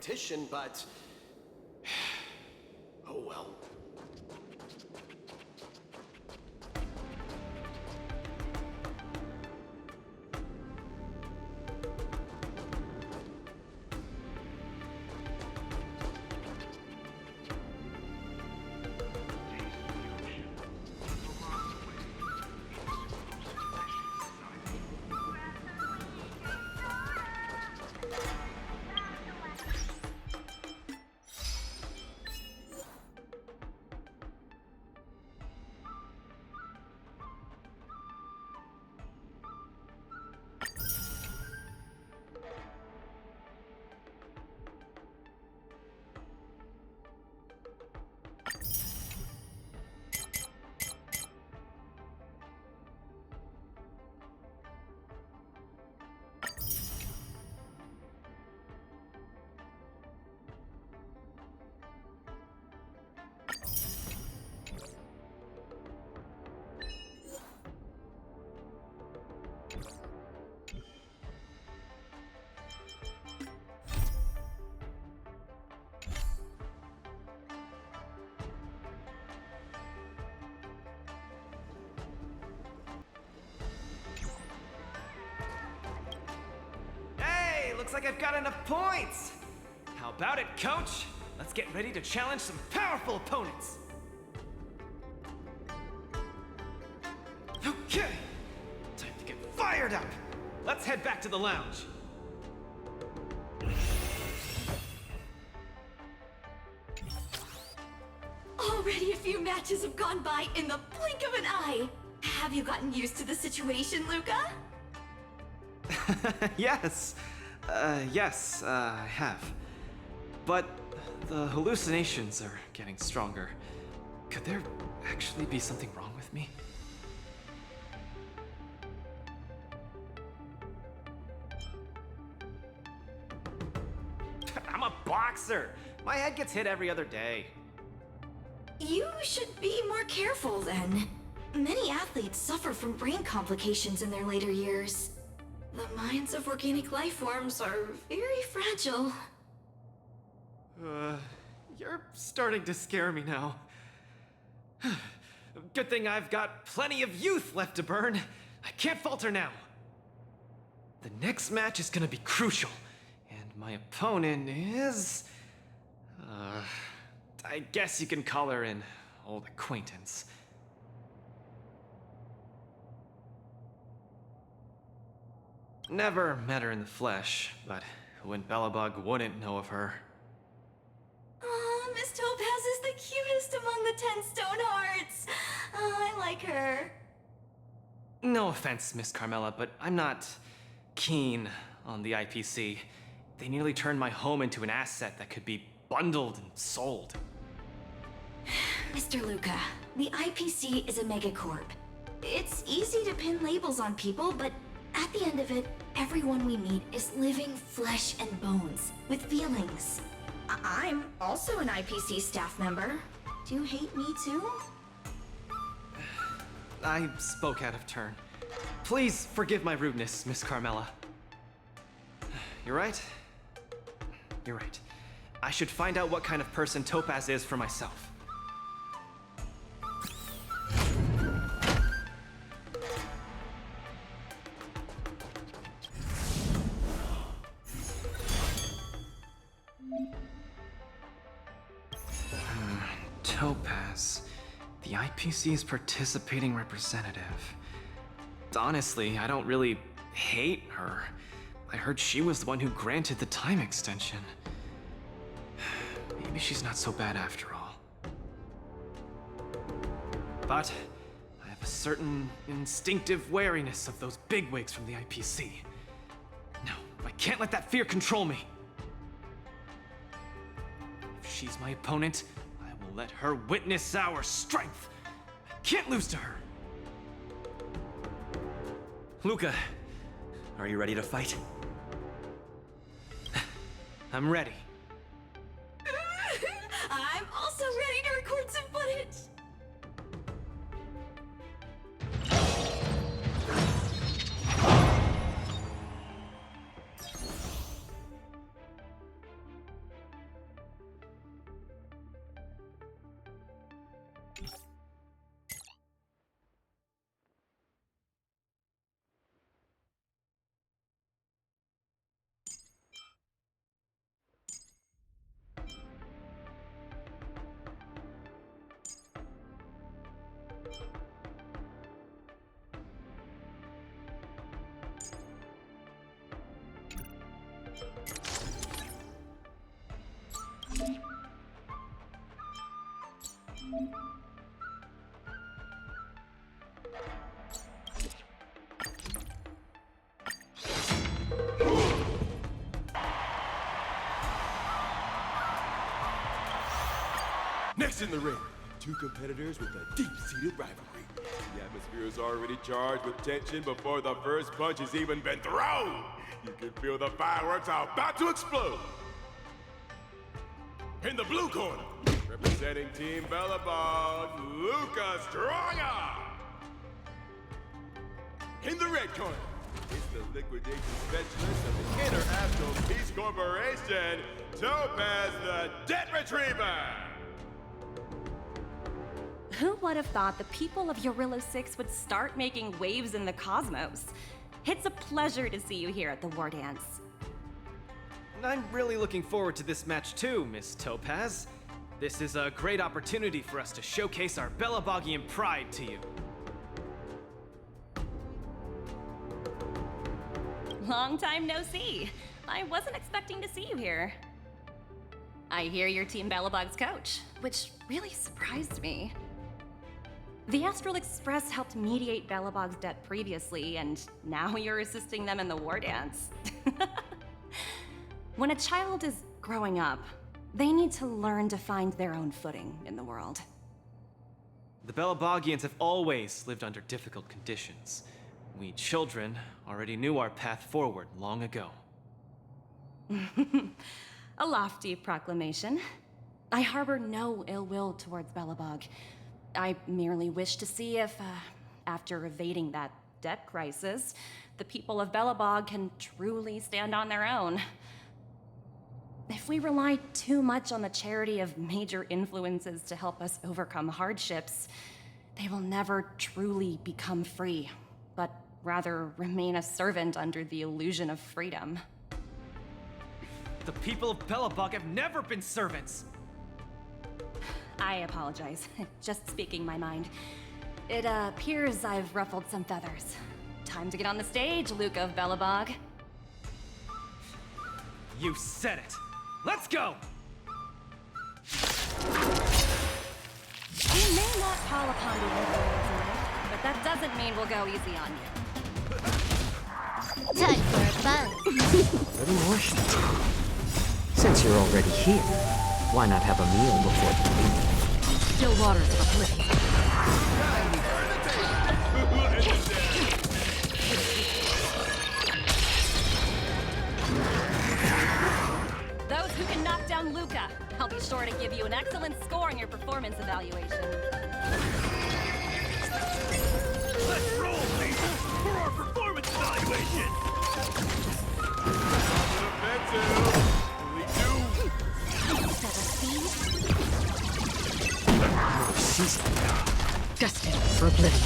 competition, but... oh well. Looks like I've got enough points! How about it, coach? Let's get ready to challenge some powerful opponents! Okay! Time to get fired up! Let's head back to the lounge! Already a few matches have gone by in the blink of an eye! Have you gotten used to the situation, Luca? Yes! Yes, I have. But the hallucinations are getting stronger. Could there actually be something wrong with me? I'm a boxer! My head gets hit every other day. You should be more careful then. Many athletes suffer from brain complications in their later years. The minds of organic life forms are very fragile. You're starting to scare me now. Good thing I've got plenty of youth left to burn. I can't falter now. The next match is gonna be crucial, and my opponent is... I guess you can call her an old acquaintance. Never met her in the flesh, but who in Belobog wouldn't know of her? Aw, Miss Topaz is the cutest among the 10 Stone Hearts. I like her. No offense, Miss Carmela, but I'm not keen on the IPC. They nearly turned my home into an asset that could be bundled and sold. Mr. Luca, the IPC is a megacorp. It's easy to pin labels on people, but at the end of it, everyone we meet is living flesh and bones, with feelings. I'm also an IPC staff member. Do you hate me too? I spoke out of turn. Please forgive my rudeness, Miss Carmela. You're right. You're right. I should find out what kind of person Topaz is for myself. Topaz, the IPC's participating representative. Honestly, I don't really hate her. I heard she was the one who granted the time extension. Maybe she's not so bad after all. But I have a certain instinctive wariness of those bigwigs from the IPC. No, I can't let that fear control me. If she's my opponent, I will let her witness our strength. I can't lose to her. Luca, are you ready to fight? I'm ready. I'm also ready to record some footage. Next in the ring, two competitors with a deep-seated rivalry. The atmosphere is already charged with tension before the first punch has even been thrown. You can feel the fireworks are about to explode. In the blue corner, representing Team Bellabog, Luca Stronger. In the red corner, it's the liquidation specialist of the International Peace Corporation, Topaz the Debt Retriever. Who would have thought the people of Yorilo 6 would start making waves in the cosmos? It's a pleasure to see you here at the War Dance. I'm really looking forward to this match too, Miss Topaz. This is a great opportunity for us to showcase our Bellabogian pride to you. Long time no see. I wasn't expecting to see you here. I hear you're Team Bellabog's coach, which really surprised me. The Astral Express helped mediate Bellabog's debt previously, and now you're assisting them in the War Dance. When a child is growing up, they need to learn to find their own footing in the world. The Bellabogians have always lived under difficult conditions. We children already knew our path forward long ago. A lofty proclamation. I harbor no ill will towards Bellabog. I merely wish to see if, after evading that debt crisis, the people of Bellabog can truly stand on their own. If we rely too much on the charity of major influences to help us overcome hardships, they will never truly become free, but rather remain a servant under the illusion of freedom. The people of Bellabog have never been servants! I apologize. Just speaking my mind. It appears I've ruffled some feathers. Time to get on the stage, Luca of Bellabog. You said it! Let's go! We may not call upon the Emperor tonight, but that doesn't mean we'll go easy on you. Time for a buzz. Little more. Since you're already here, why not have a meal before the meeting? Still waters of oblivion. Those who can knock down Luca, I'll be sure to give you an excellent score in your performance evaluation. Let's roll, people, for our performance evaluation! Destined for oblivion.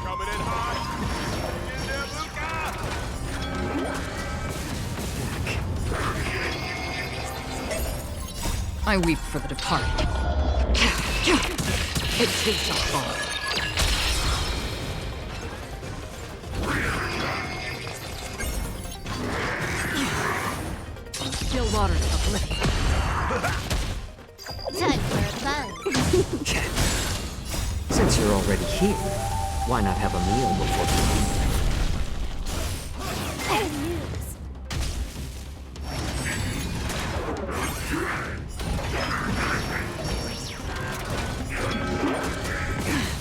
Coming in hot. Get there, Luca. I weep for the departed. It too shall fall. Still waters of oblivion. Time for a buzz. Since you're already here, why not have a meal before the meeting? Good news.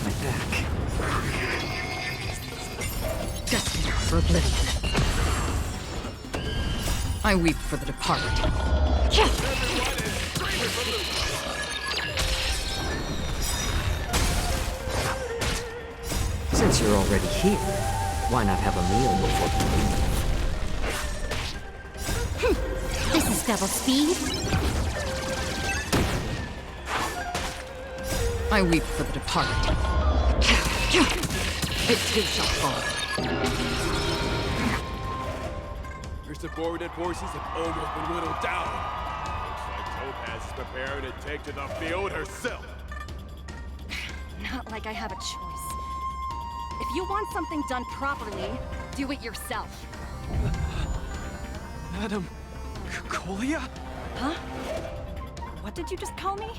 My back. Destined for oblivion. I weep for the departed. Since you're already here, why not have a meal before the meeting? This is double speed. I weep for the departed. It too shall fall. Your subordinate forces have almost been whittled down. Looks like Topaz is preparing to take to the field herself. Not like I have a choice. If you want something done properly, do it yourself. Madam Colia? Huh? What did you just call me?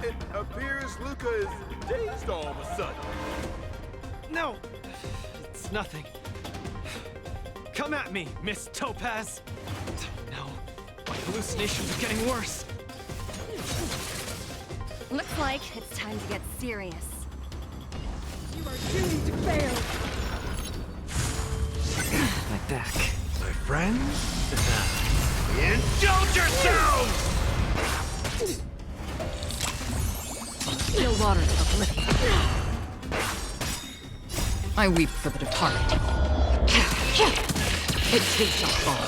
It appears Luca is dazed all of a sudden. No, it's nothing. Come at me, Miss Topaz. No, my hallucinations are getting worse. Looks like it's time to get serious. You are doomed to fail. My back. My friends? Indulge yourselves! Still waters of oblivion. I weep for the departed. It too shall fall.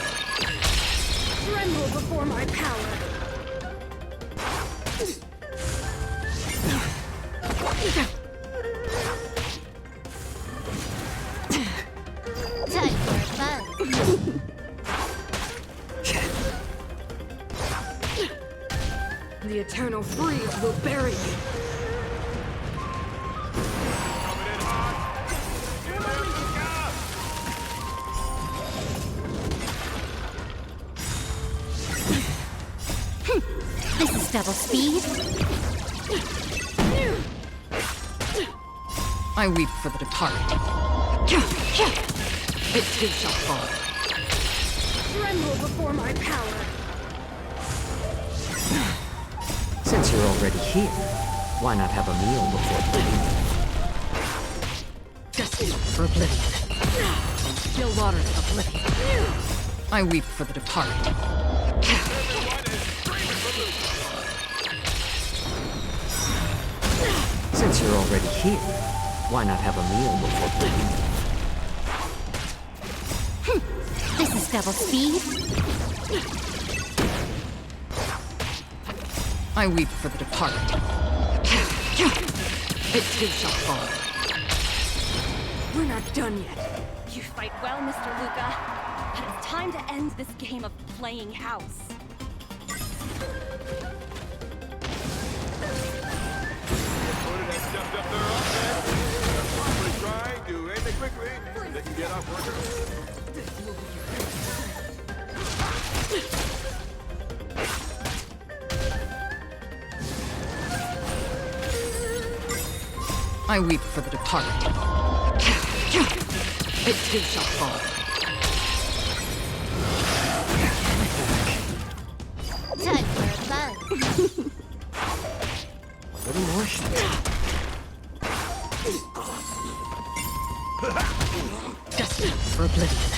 Tremble before my power. Time for fun. The eternal freeze will bury you. This is double speed. I weep for the departed. It too shall fall. Tremble before my power. Since you're already here, why not have a meal before leaving? Destined for oblivion. Still waters of oblivion. I weep for the departed. Since you're already here, why not have a meal before leaving? This is double speed. I weep for the departed. It too shall fall. We're not done yet. You fight well, Mr. Luca, but it's time to end this game of playing house. Opponent has stepped up their offense. Probably trying to end it quickly. They can get off worker. I weep for the departed. It too shall fall. Time for fun. A little more shit. Destined for oblivion.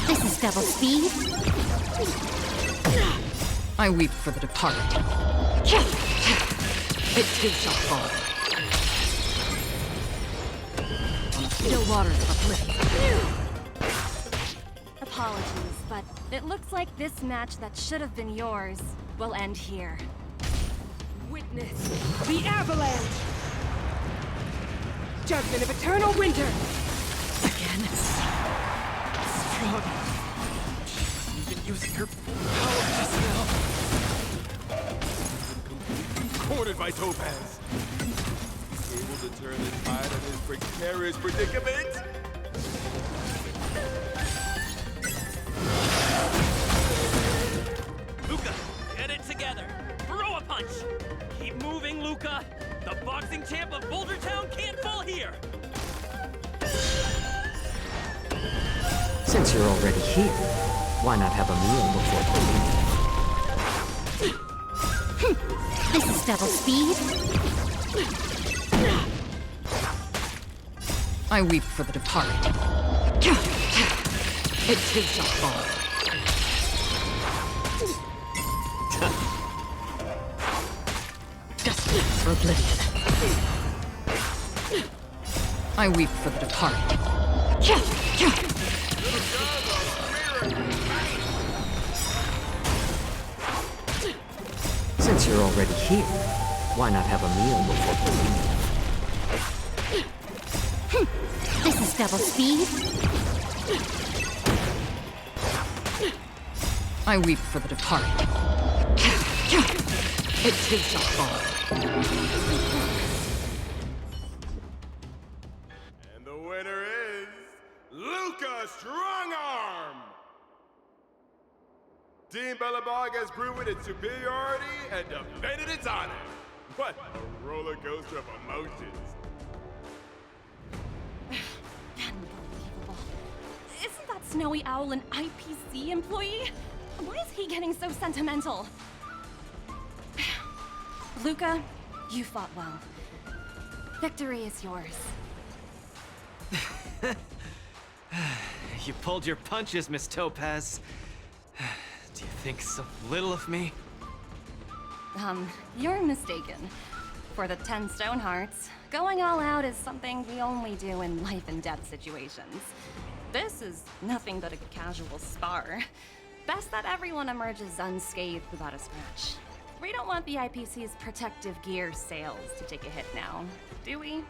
This is double speed. I weep for the departed. It too shall fall. Still waters of oblivion. Apologies, but it looks like this match that should have been yours will end here. Witness the avalanche! Judgment of eternal winter! Again? Strong. You've been using her power just now. Cornered by Topaz. He's able to turn the tide of his precarious predicament. Luca, get it together. Throw a punch. Keep moving, Luca. The boxing champ of Boulder Town can't fall here. Since you're already here, why not have a meal before leaving? This is double speed. I weep for the departed. It too shall fall. Destined for oblivion. I weep for the departed. Since you're already here, why not have a meal before leaving? This is double speed. I weep for the departed. It too shall fall. Bellabog has proven its superiority and defended its honor. What a roller coaster of emotions. Unbelievable. Isn't that Snowy Owl an IPC employee? Why is he getting so sentimental? Luca, you fought well. Victory is yours. You pulled your punches, Miss Topaz. Do you think so little of me? You're mistaken. For the 10 stone hearts, going all out is something we only do in life and death situations. This is nothing but a casual spar. Best that everyone emerges unscathed without a scratch. We don't want the IPC's protective gear sales to take a hit now, do we?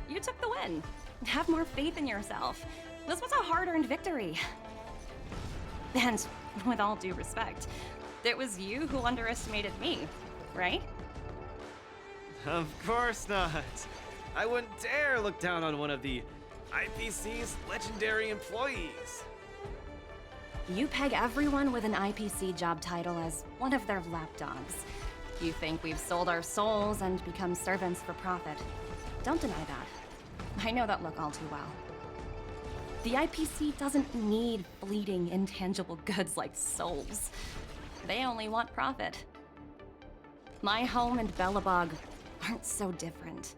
You took the win. Have more faith in yourself. This was a hard-earned victory. And with all due respect, it was you who underestimated me, right? Of course not. I wouldn't dare look down on one of the IPC's legendary employees. You peg everyone with an IPC job title as one of their lapdogs. You think we've sold our souls and become servants for profit. Don't deny that. I know that look all too well. The IPC doesn't need fleeting, intangible goods like souls. They only want profit. My home and Bellabog aren't so different.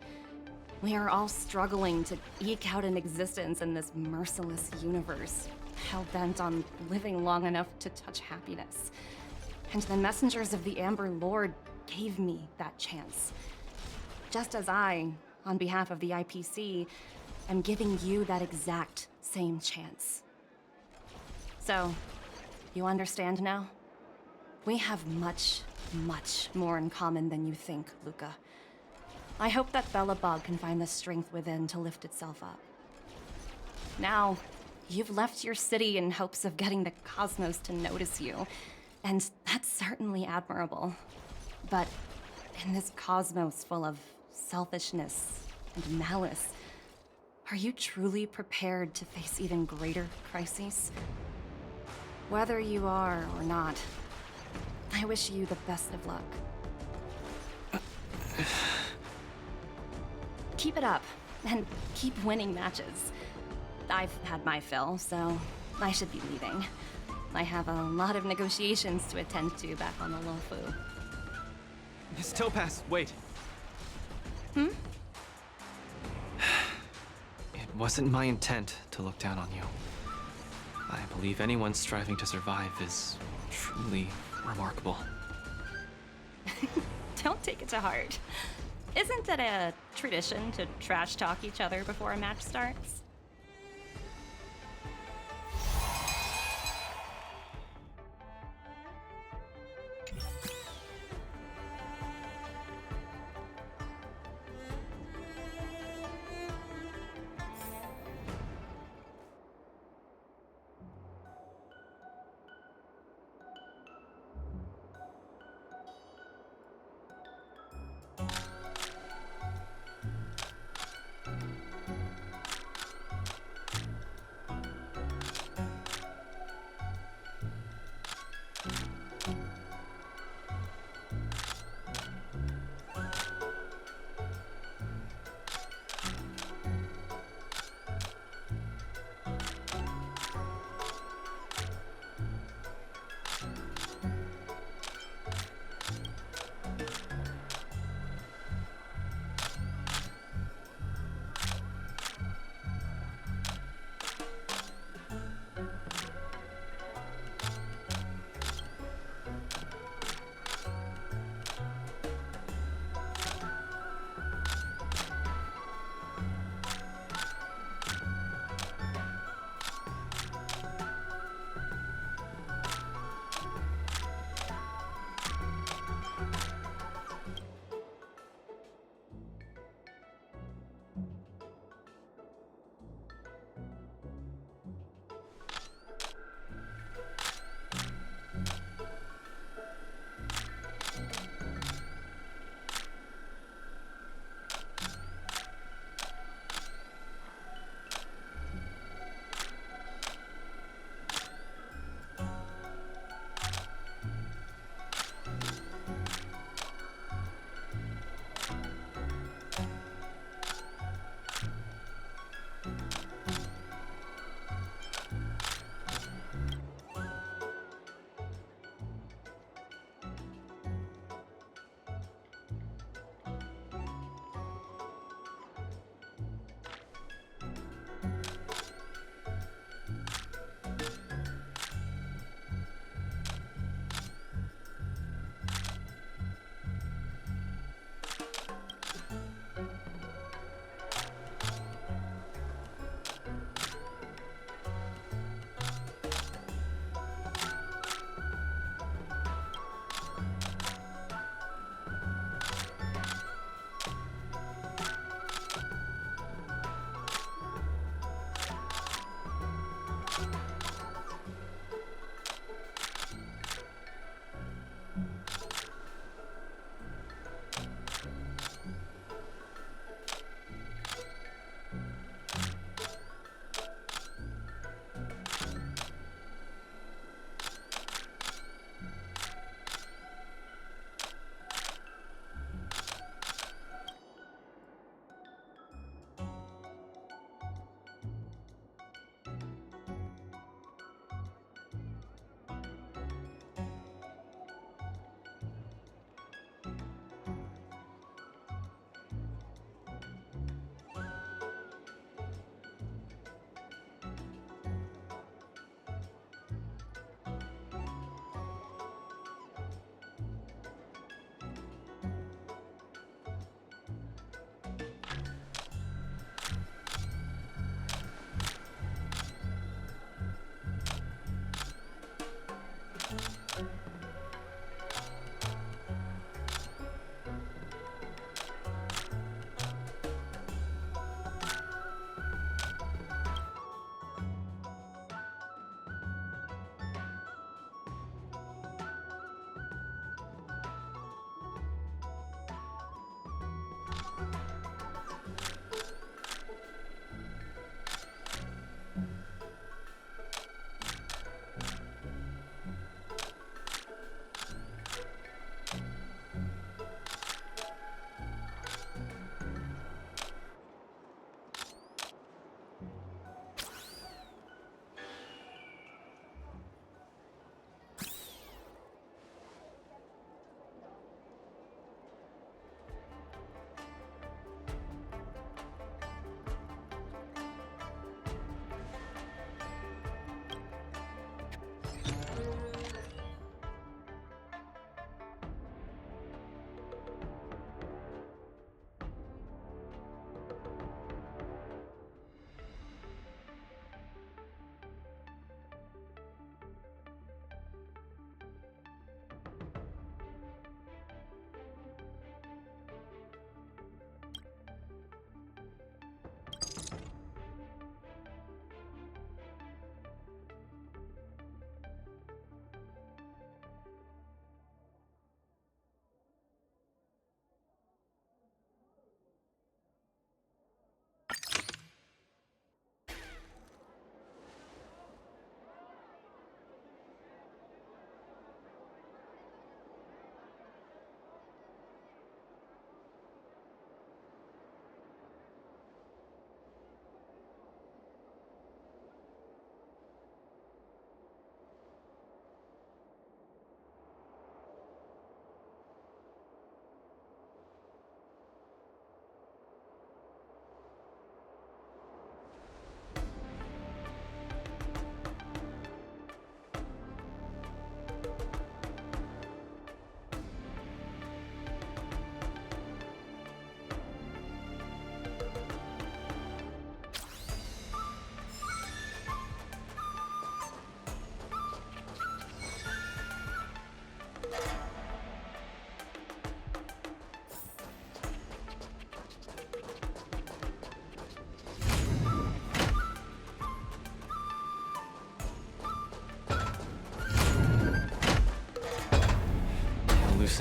We are all struggling to eke out an existence in this merciless universe, hell-bent on living long enough to touch happiness. And the messengers of the Amber Lord gave me that chance. Just as I, on behalf of the IPC, am giving you that exact same chance. So, you understand now? We have much, much more in common than you think, Luca. I hope that Bellabog can find the strength within to lift itself up. Now, you've left your city in hopes of getting the cosmos to notice you, and that's certainly admirable. But in this cosmos full of selfishness and malice, are you truly prepared to face even greater crises? Whether you are or not, I wish you the best of luck. Keep it up, and keep winning matches. I've had my fill, so I should be leaving. I have a lot of negotiations to attend to back on the Lofu. Miss Topaz, wait. Hmm? It wasn't my intent to look down on you. I believe anyone striving to survive is truly remarkable. Don't take it to heart. Isn't it a tradition to trash talk each other before a match starts?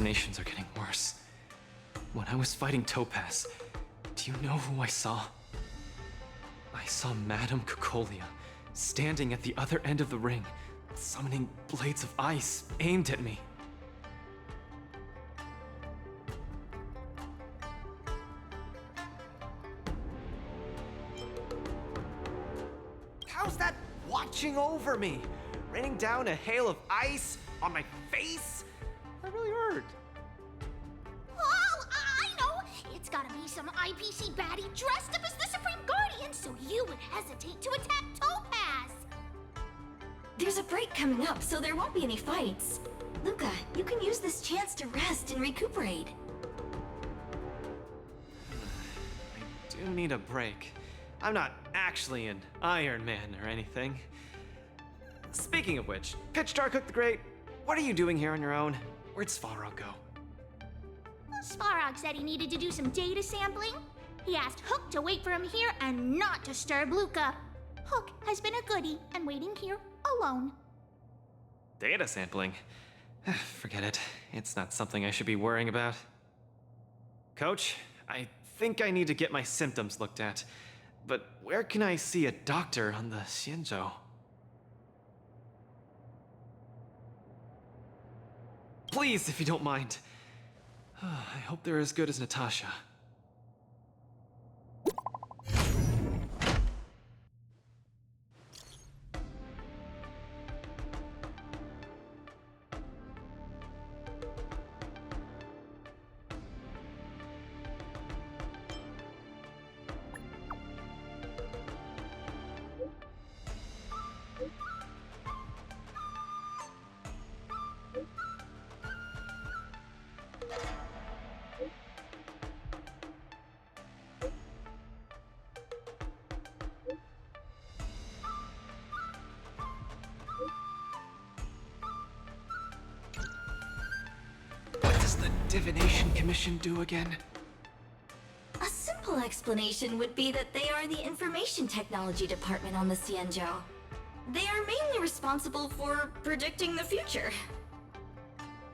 hallucinations are getting worse. When I was fighting Topaz, do you know who I saw? I saw Madame Cocolia standing at the other end of the ring, summoning blades of ice aimed at me. How's that watching over me? Raining down a hail of ice on my face? That really hurt. Oh, I know! It's gotta be some IPC baddie dressed up as the Supreme Guardian so you would hesitate to attack Topaz! There's a break coming up, so there won't be any fights. Luca, you can use this chance to rest and recuperate. I do need a break. I'm not actually an Iron Man or anything. Speaking of which, Pitch Dark the Great, what are you doing here on your own? Where'd Svarog go? Svarog said he needed to do some data sampling. He asked Hook to wait for him here and not disturb Luca. Hook has been a goodie and waiting here alone. Data sampling? Forget it. It's not something I should be worrying about. Coach, I think I need to get my symptoms looked at. But where can I see a doctor on the Xianzhou? Please, if you don't mind. I hope they're as good as Natasha. What does the Divination Commission do again? A simple explanation would be that they are the Information Technology Department on the Xianzhou. They are mainly responsible for predicting the future.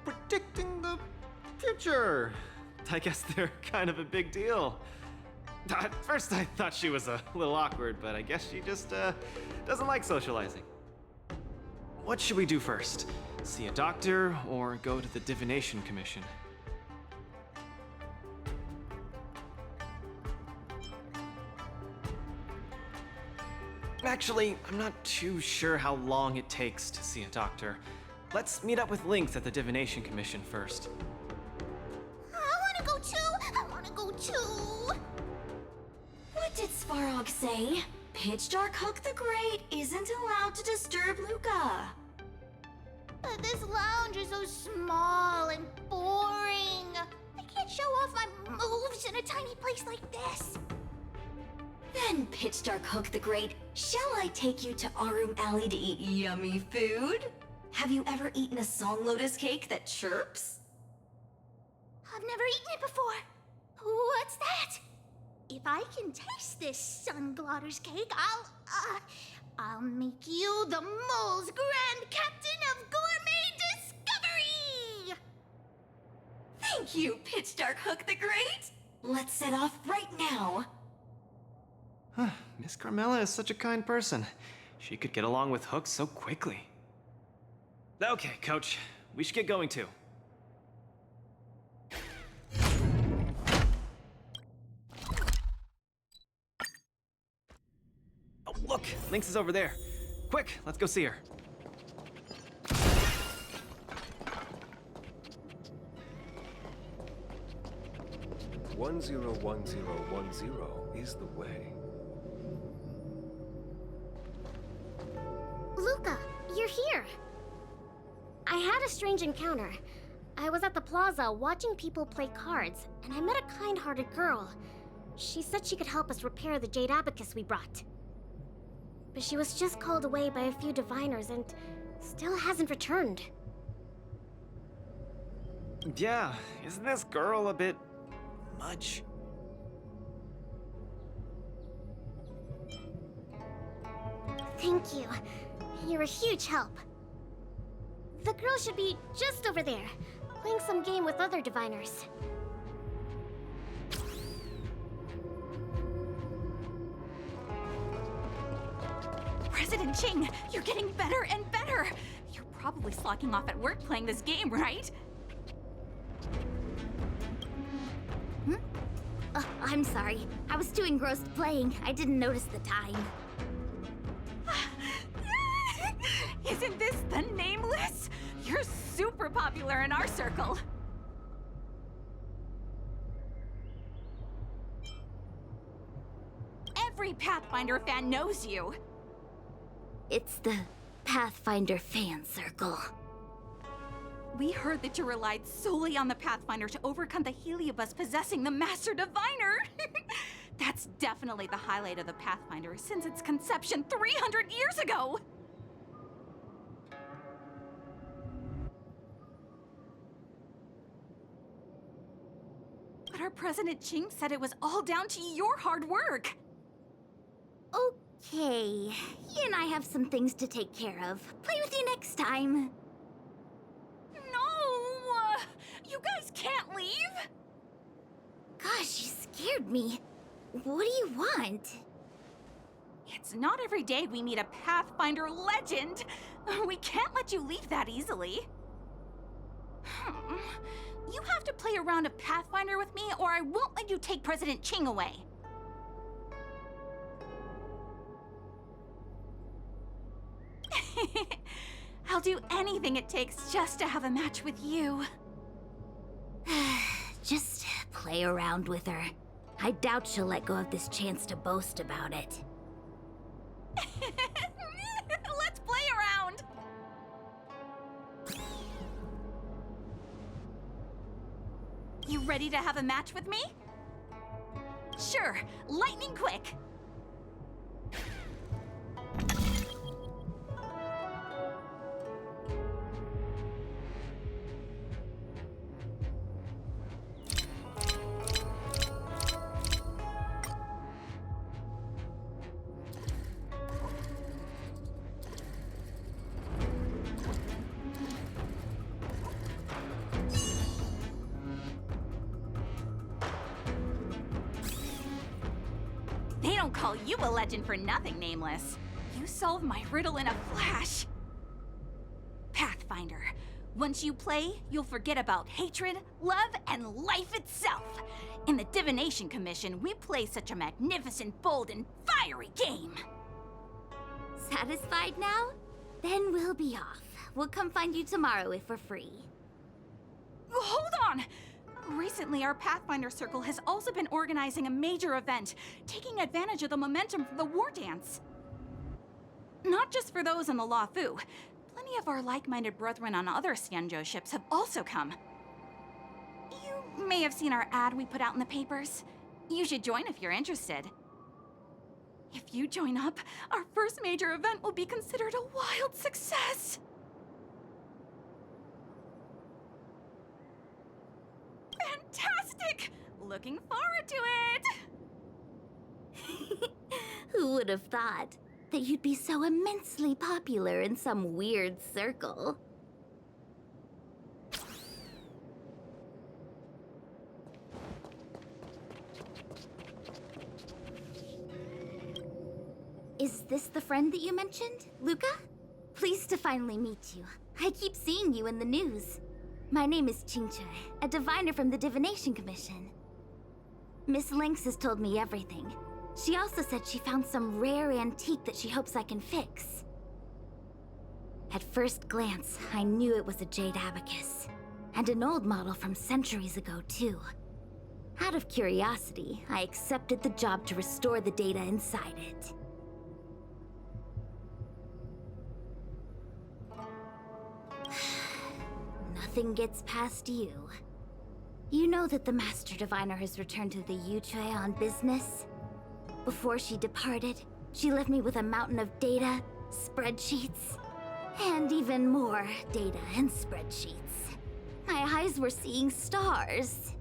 Predicting the future. I guess they're kind of a big deal. At first I thought she was a little awkward, but I guess she just doesn't like socializing. What should we do first? See a doctor or go to the Divination Commission? Actually, I'm not too sure how long it takes to see a doctor. Let's meet up with Lynx at the Divination Commission first. I wanna go too! I wanna go too! What did Svarog say? Pitch Dark Hook the Great isn't allowed to disturb Luca. But this lounge is so small and boring. I can't show off my moves in a tiny place like this. Then, Pitch Dark Hook the Great, shall I take you to Arum Alley to eat yummy food? Have you ever eaten a song lotus cake that chirps? I've never eaten it before. What's that? If I can taste this sun glotter's cake, I'll make you the mole's grand captain of gourmet discovery! Thank you, Pitch Dark Hook the Great! Let's set off right now. Miss Carmela is such a kind person. She could get along with Hook so quickly. Okay, Coach. We should get going too. Oh, look! Lynx is over there. Quick, let's go see her. One 101010 is the way. Luca, you're here! I had a strange encounter. I was at the plaza watching people play cards, and I met a kind-hearted girl. She said she could help us repair the Jade Abacus we brought. But she was just called away by a few diviners and still hasn't returned. Yeah, isn't this girl a bit much? Thank you. You're a huge help. The girl should be just over there. Playing some game with other diviners. President Ching, you're getting better and better! You're probably slacking off at work playing this game, right? I'm sorry. I was too engrossed playing. I didn't notice the time. Isn't this the Nameless? You're super popular in our circle. Every Pathfinder fan knows you. It's the Pathfinder fan circle. We heard that you relied solely on the Pathfinder to overcome the Heliobus possessing the Master Diviner. That's definitely the highlight of the Pathfinder since its conception 300 years ago. But our President Ching said it was all down to your hard work. Okay, he and I have some things to take care of. Play with you next time. No! You guys can't leave! Gosh, you scared me. What do you want? It's not every day we meet a Pathfinder legend. We can't let you leave that easily. You have to play a round of Pathfinder with me, or I won't let you take President Ching away. I'll do anything it takes just to have a match with you. Just play around with her. I doubt she'll let go of this chance to boast about it. Let's play around! You ready to have a match with me? Sure, lightning quick! They don't call you a legend for nothing, Nameless. You solved my riddle in a flash. Pathfinder, once you play, you'll forget about hatred, love, and life itself. In the Divination Commission, we play such a magnificent, bold, and fiery game. Satisfied now? Then we'll be off. We'll come find you tomorrow if we're free. Hold on! Recently, our Pathfinder Circle has also been organizing a major event, taking advantage of the momentum from the war dance. Not just for those on the La Fu. Plenty of our like-minded brethren on other Xianzhou ships have also come. You may have seen our ad we put out in the papers. You should join if you're interested. If you join up, our first major event will be considered a wild success. Fantastic! Looking forward to it! Who would have thought that you'd be so immensely popular in some weird circle? Is this the friend that you mentioned, Luca? Pleased to finally meet you. I keep seeing you in the news. My name is Qingche, a diviner from the Divination Commission. Miss Lynx has told me everything. She also said she found some rare antique that she hopes I can fix. At first glance, I knew it was a jade abacus, and an old model from centuries ago, too. Out of curiosity, I accepted the job to restore the data inside it. Nothing gets past you. You know that the Master Diviner has returned to the Yutue on business? Before she departed, she left me with a mountain of data, spreadsheets, and even more data and spreadsheets. My eyes were seeing stars.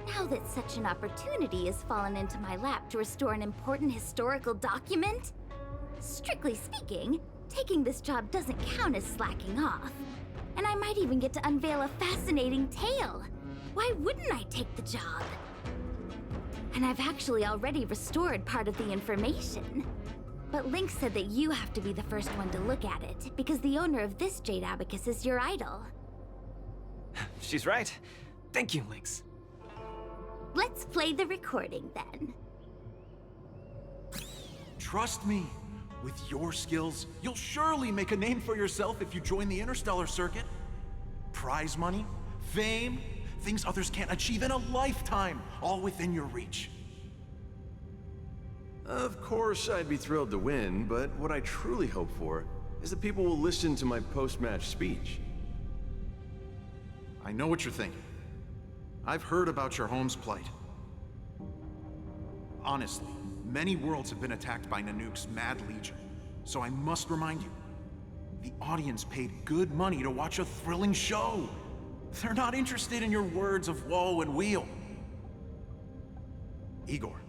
Now that such an opportunity has fallen into my lap to restore an important historical document, strictly speaking, taking this job doesn't count as slacking off. And I might even get to unveil a fascinating tale. Why wouldn't I take the job? And I've actually already restored part of the information. But Link said that you have to be the first one to look at it, because the owner of this Jade Abacus is your idol. She's right. Thank you, Lynx. Let's play the recording then. Trust me, with your skills, you'll surely make a name for yourself if you join the Interstellar Circuit. Prize money, fame, things others can't achieve in a lifetime, all within your reach. Of course, I'd be thrilled to win, but what I truly hope for is that people will listen to my post-match speech. I know what you're thinking. I've heard about your home's plight. Honestly, many worlds have been attacked by Nanook's Mad Legion, so I must remind you, the audience paid good money to watch a thrilling show. They're not interested in your words of woe and weal. Igor,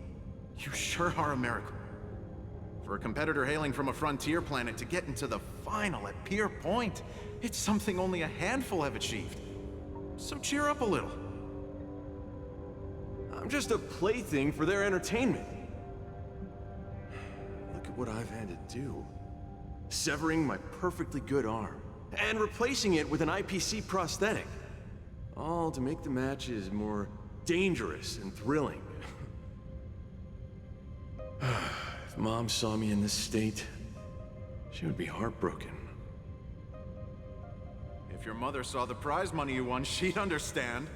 you sure are a miracle. For a competitor hailing from a frontier planet to get into the final at Pier Point, it's something only a handful have achieved. So cheer up a little. I'm just a plaything for their entertainment. Look at what I've had to do. Severing my perfectly good arm, and replacing it with an IPC prosthetic. All to make the matches more dangerous and thrilling. If Mom saw me in this state, she would be heartbroken. If your mother saw the prize money you won, she'd understand.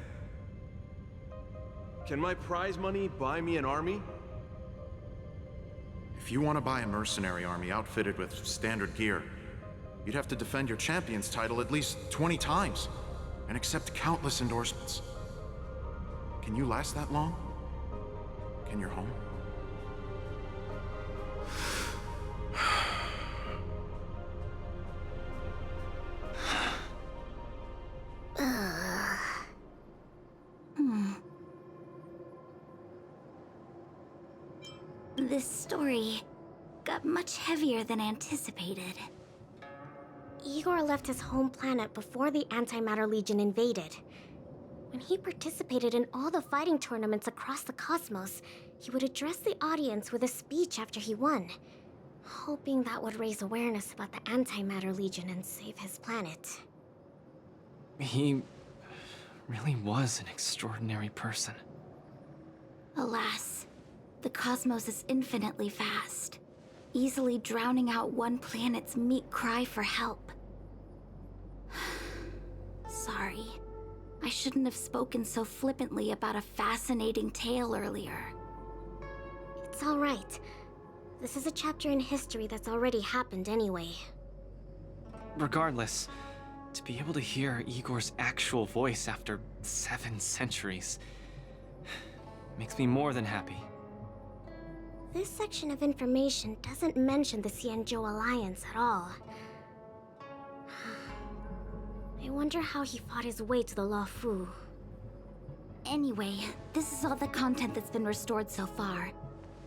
Can my prize money buy me an army? If you want to buy a mercenary army outfitted with standard gear, you'd have to defend your champion's title at least 20 times, and accept countless endorsements. Can you last that long? Can your home? This story got much heavier than anticipated. Igor left his home planet before the Antimatter Legion invaded. When he participated in all the fighting tournaments across the cosmos, he would address the audience with a speech after he won, hoping that would raise awareness about the Antimatter Legion and save his planet. He really was an extraordinary person. Alas, the cosmos is infinitely vast, easily drowning out one planet's meek cry for help. Sorry. I shouldn't have spoken so flippantly about a fascinating tale earlier. It's all right. This is a chapter in history that's already happened anyway. Regardless, to be able to hear Igor's actual voice after 7 centuries makes me more than happy. This section of information doesn't mention the Xianzhou Alliance at all. I wonder how he fought his way to the Luofu. Anyway, this is all the content that's been restored so far.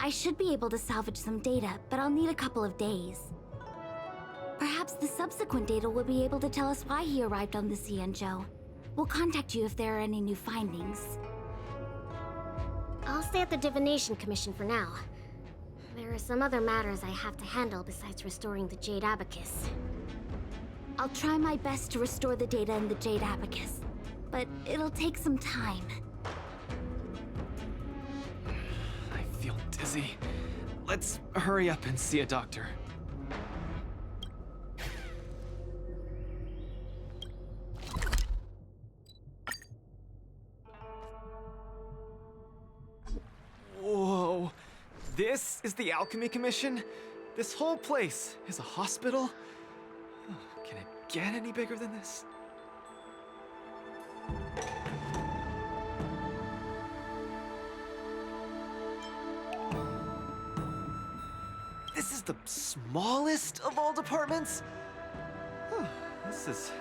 I should be able to salvage some data, but I'll need a couple of days. Perhaps the subsequent data will be able to tell us why he arrived on the Xianzhou. We'll contact you if there are any new findings. I'll stay at the Divination Commission for now. There are some other matters I have to handle besides restoring the Jade Abacus. I'll try my best to restore the data in the Jade Abacus, but it'll take some time. I feel dizzy. Let's hurry up and see a doctor. Whoa. This is the Alchemy Commission? This whole place is a hospital? Can it get any bigger than this? This is the smallest of all departments? This is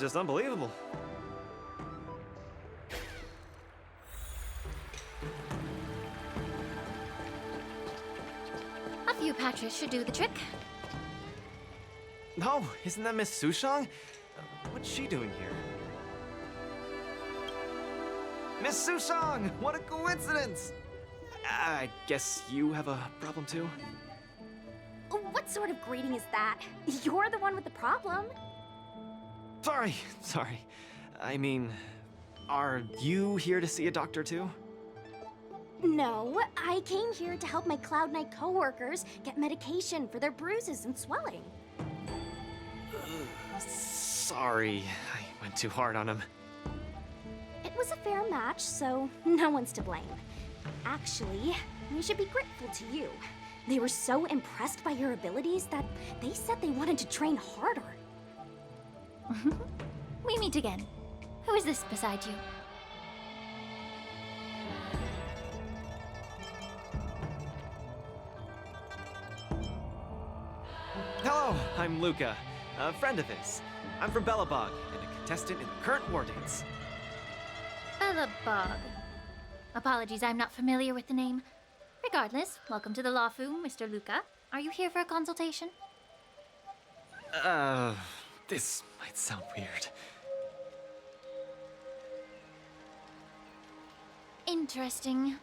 just unbelievable. A few patches should do the trick. No, isn't that Miss Sushang? What's she doing here? Miss Sushang! What a coincidence! I guess you have a problem too? What sort of greeting is that? You're the one with the problem. Sorry. I mean, are you here to see a doctor too? No, I came here to help my Cloud Knight coworkers get medication for their bruises and swelling. Sorry, I went too hard on him. It was a fair match, so no one's to blame. Actually, we should be grateful to you. They were so impressed by your abilities that they said they wanted to train harder. We meet again. Who is this beside you? Hello, I'm Luca, a friend of his. I'm from Belobog, and a contestant in the current war dance. Belobog. Apologies, I'm not familiar with the name. Regardless, welcome to the Lawfu, Mr. Luca. Are you here for a consultation? This might sound weird. Interesting.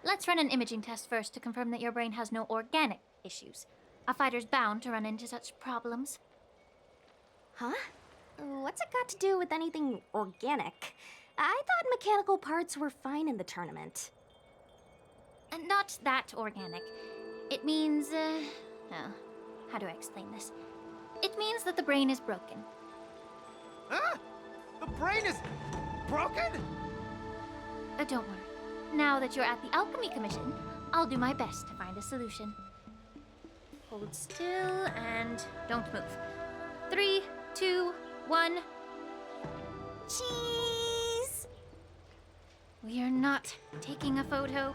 Let's run an imaging test first to confirm that your brain has no organic issues. A fighter's bound to run into such problems. Huh? What's it got to do with anything organic? I thought mechanical parts were fine in the tournament. Not that organic. It means, how do I explain this? It means that the brain is broken. Ah! The brain is broken? Don't worry. Now that you're at the Alchemy Commission, I'll do my best to find a solution. Hold still and don't move. 3, 2, 1. Cheese! We are not taking a photo.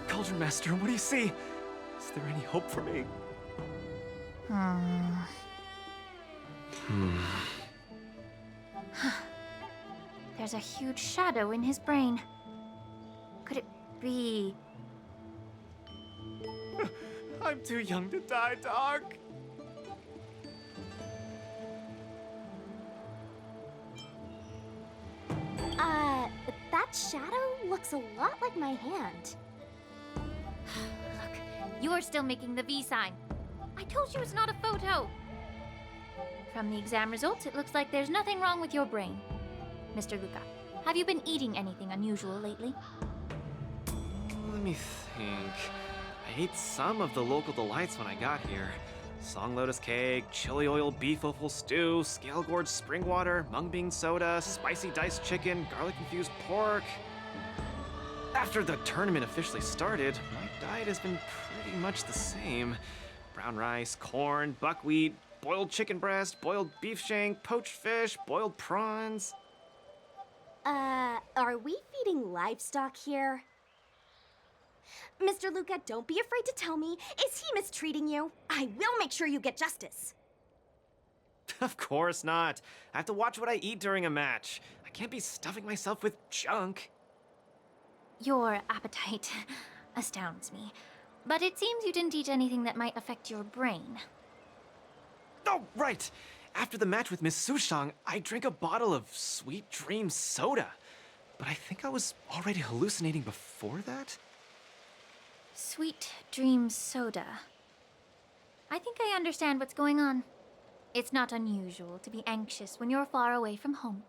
Cauldron Master, what do you see? Is there any hope for me? There's a huge shadow in his brain. Could it be... I'm too young to die, Doc. That shadow looks a lot like my hand. Look, you're still making the V sign. I told you it's not a photo. From the exam results, it looks like there's nothing wrong with your brain. Mr. Luca, have you been eating anything unusual lately? Let me think. I ate some of the local delights when I got here. Song lotus cake, chili oil beef offal stew, scale gorge spring water, mung bean soda, spicy diced chicken, garlic infused pork. After the tournament officially started, my diet has been pretty much the same. Brown rice, corn, buckwheat, boiled chicken breast, boiled beef shank, poached fish, boiled prawns. Are we feeding livestock here? Mr. Luca, don't be afraid to tell me. Is he mistreating you? I will make sure you get justice. Of course not. I have to watch what I eat during a match. I can't be stuffing myself with junk. Your appetite astounds me. But it seems you didn't eat anything that might affect your brain. Oh, right! After the match with Miss Sushang, I drank a bottle of Sweet Dream soda. But I think I was already hallucinating before that? Sweet Dream soda. I think I understand what's going on. It's not unusual to be anxious when you're far away from home.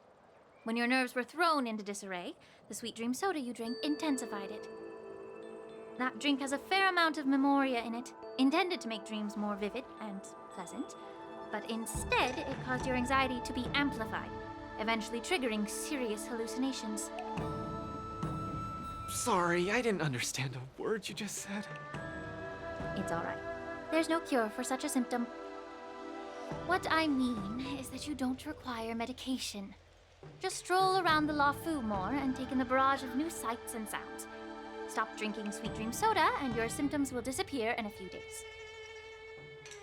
When your nerves were thrown into disarray, the Sweet Dream soda you drank intensified it. That drink has a fair amount of memoria in it, intended to make dreams more vivid and pleasant, but instead it caused your anxiety to be amplified, eventually triggering serious hallucinations. Sorry, I didn't understand a word you just said. It's all right. There's no cure for such a symptom. What I mean is that you don't require medication. Just stroll around the Lawfu more and take in the barrage of new sights and sounds. Stop drinking Sweet Dream soda and your symptoms will disappear in a few days.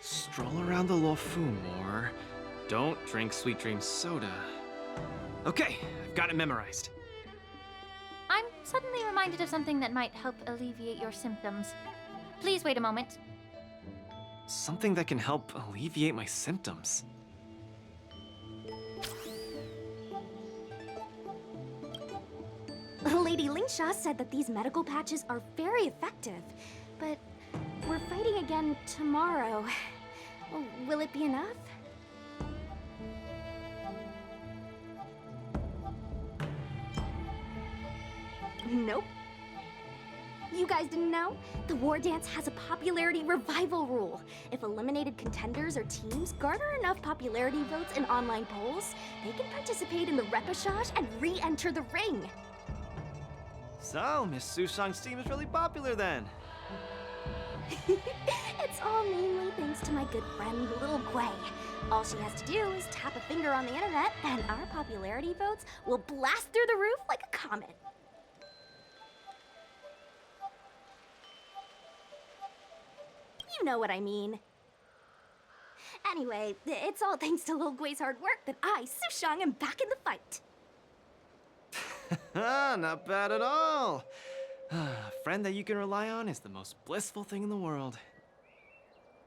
Stroll around the Lawfu more. Don't drink Sweet Dream soda. Okay, I've got it memorized. suddenly reminded of something that might help alleviate your symptoms. Please wait a moment. Something that can help alleviate my symptoms. Lady Lingsha said that these medical patches are very effective, but we're fighting again tomorrow. Will it be enough? Nope. You guys didn't know? The War Dance has a popularity revival rule. If eliminated contenders or teams garner enough popularity votes in online polls, they can participate in the repechage and re-enter the ring. So, Miss Sushang's team is really popular then. It's all mainly thanks to my good friend, Little Gwei. All she has to do is tap a finger on the internet, and our popularity votes will blast through the roof like a comet. You know what I mean. Anyway, it's all thanks to Lil Gwei's hard work that I, Sushang, am back in the fight. Not bad at all. A friend that you can rely on is the most blissful thing in the world.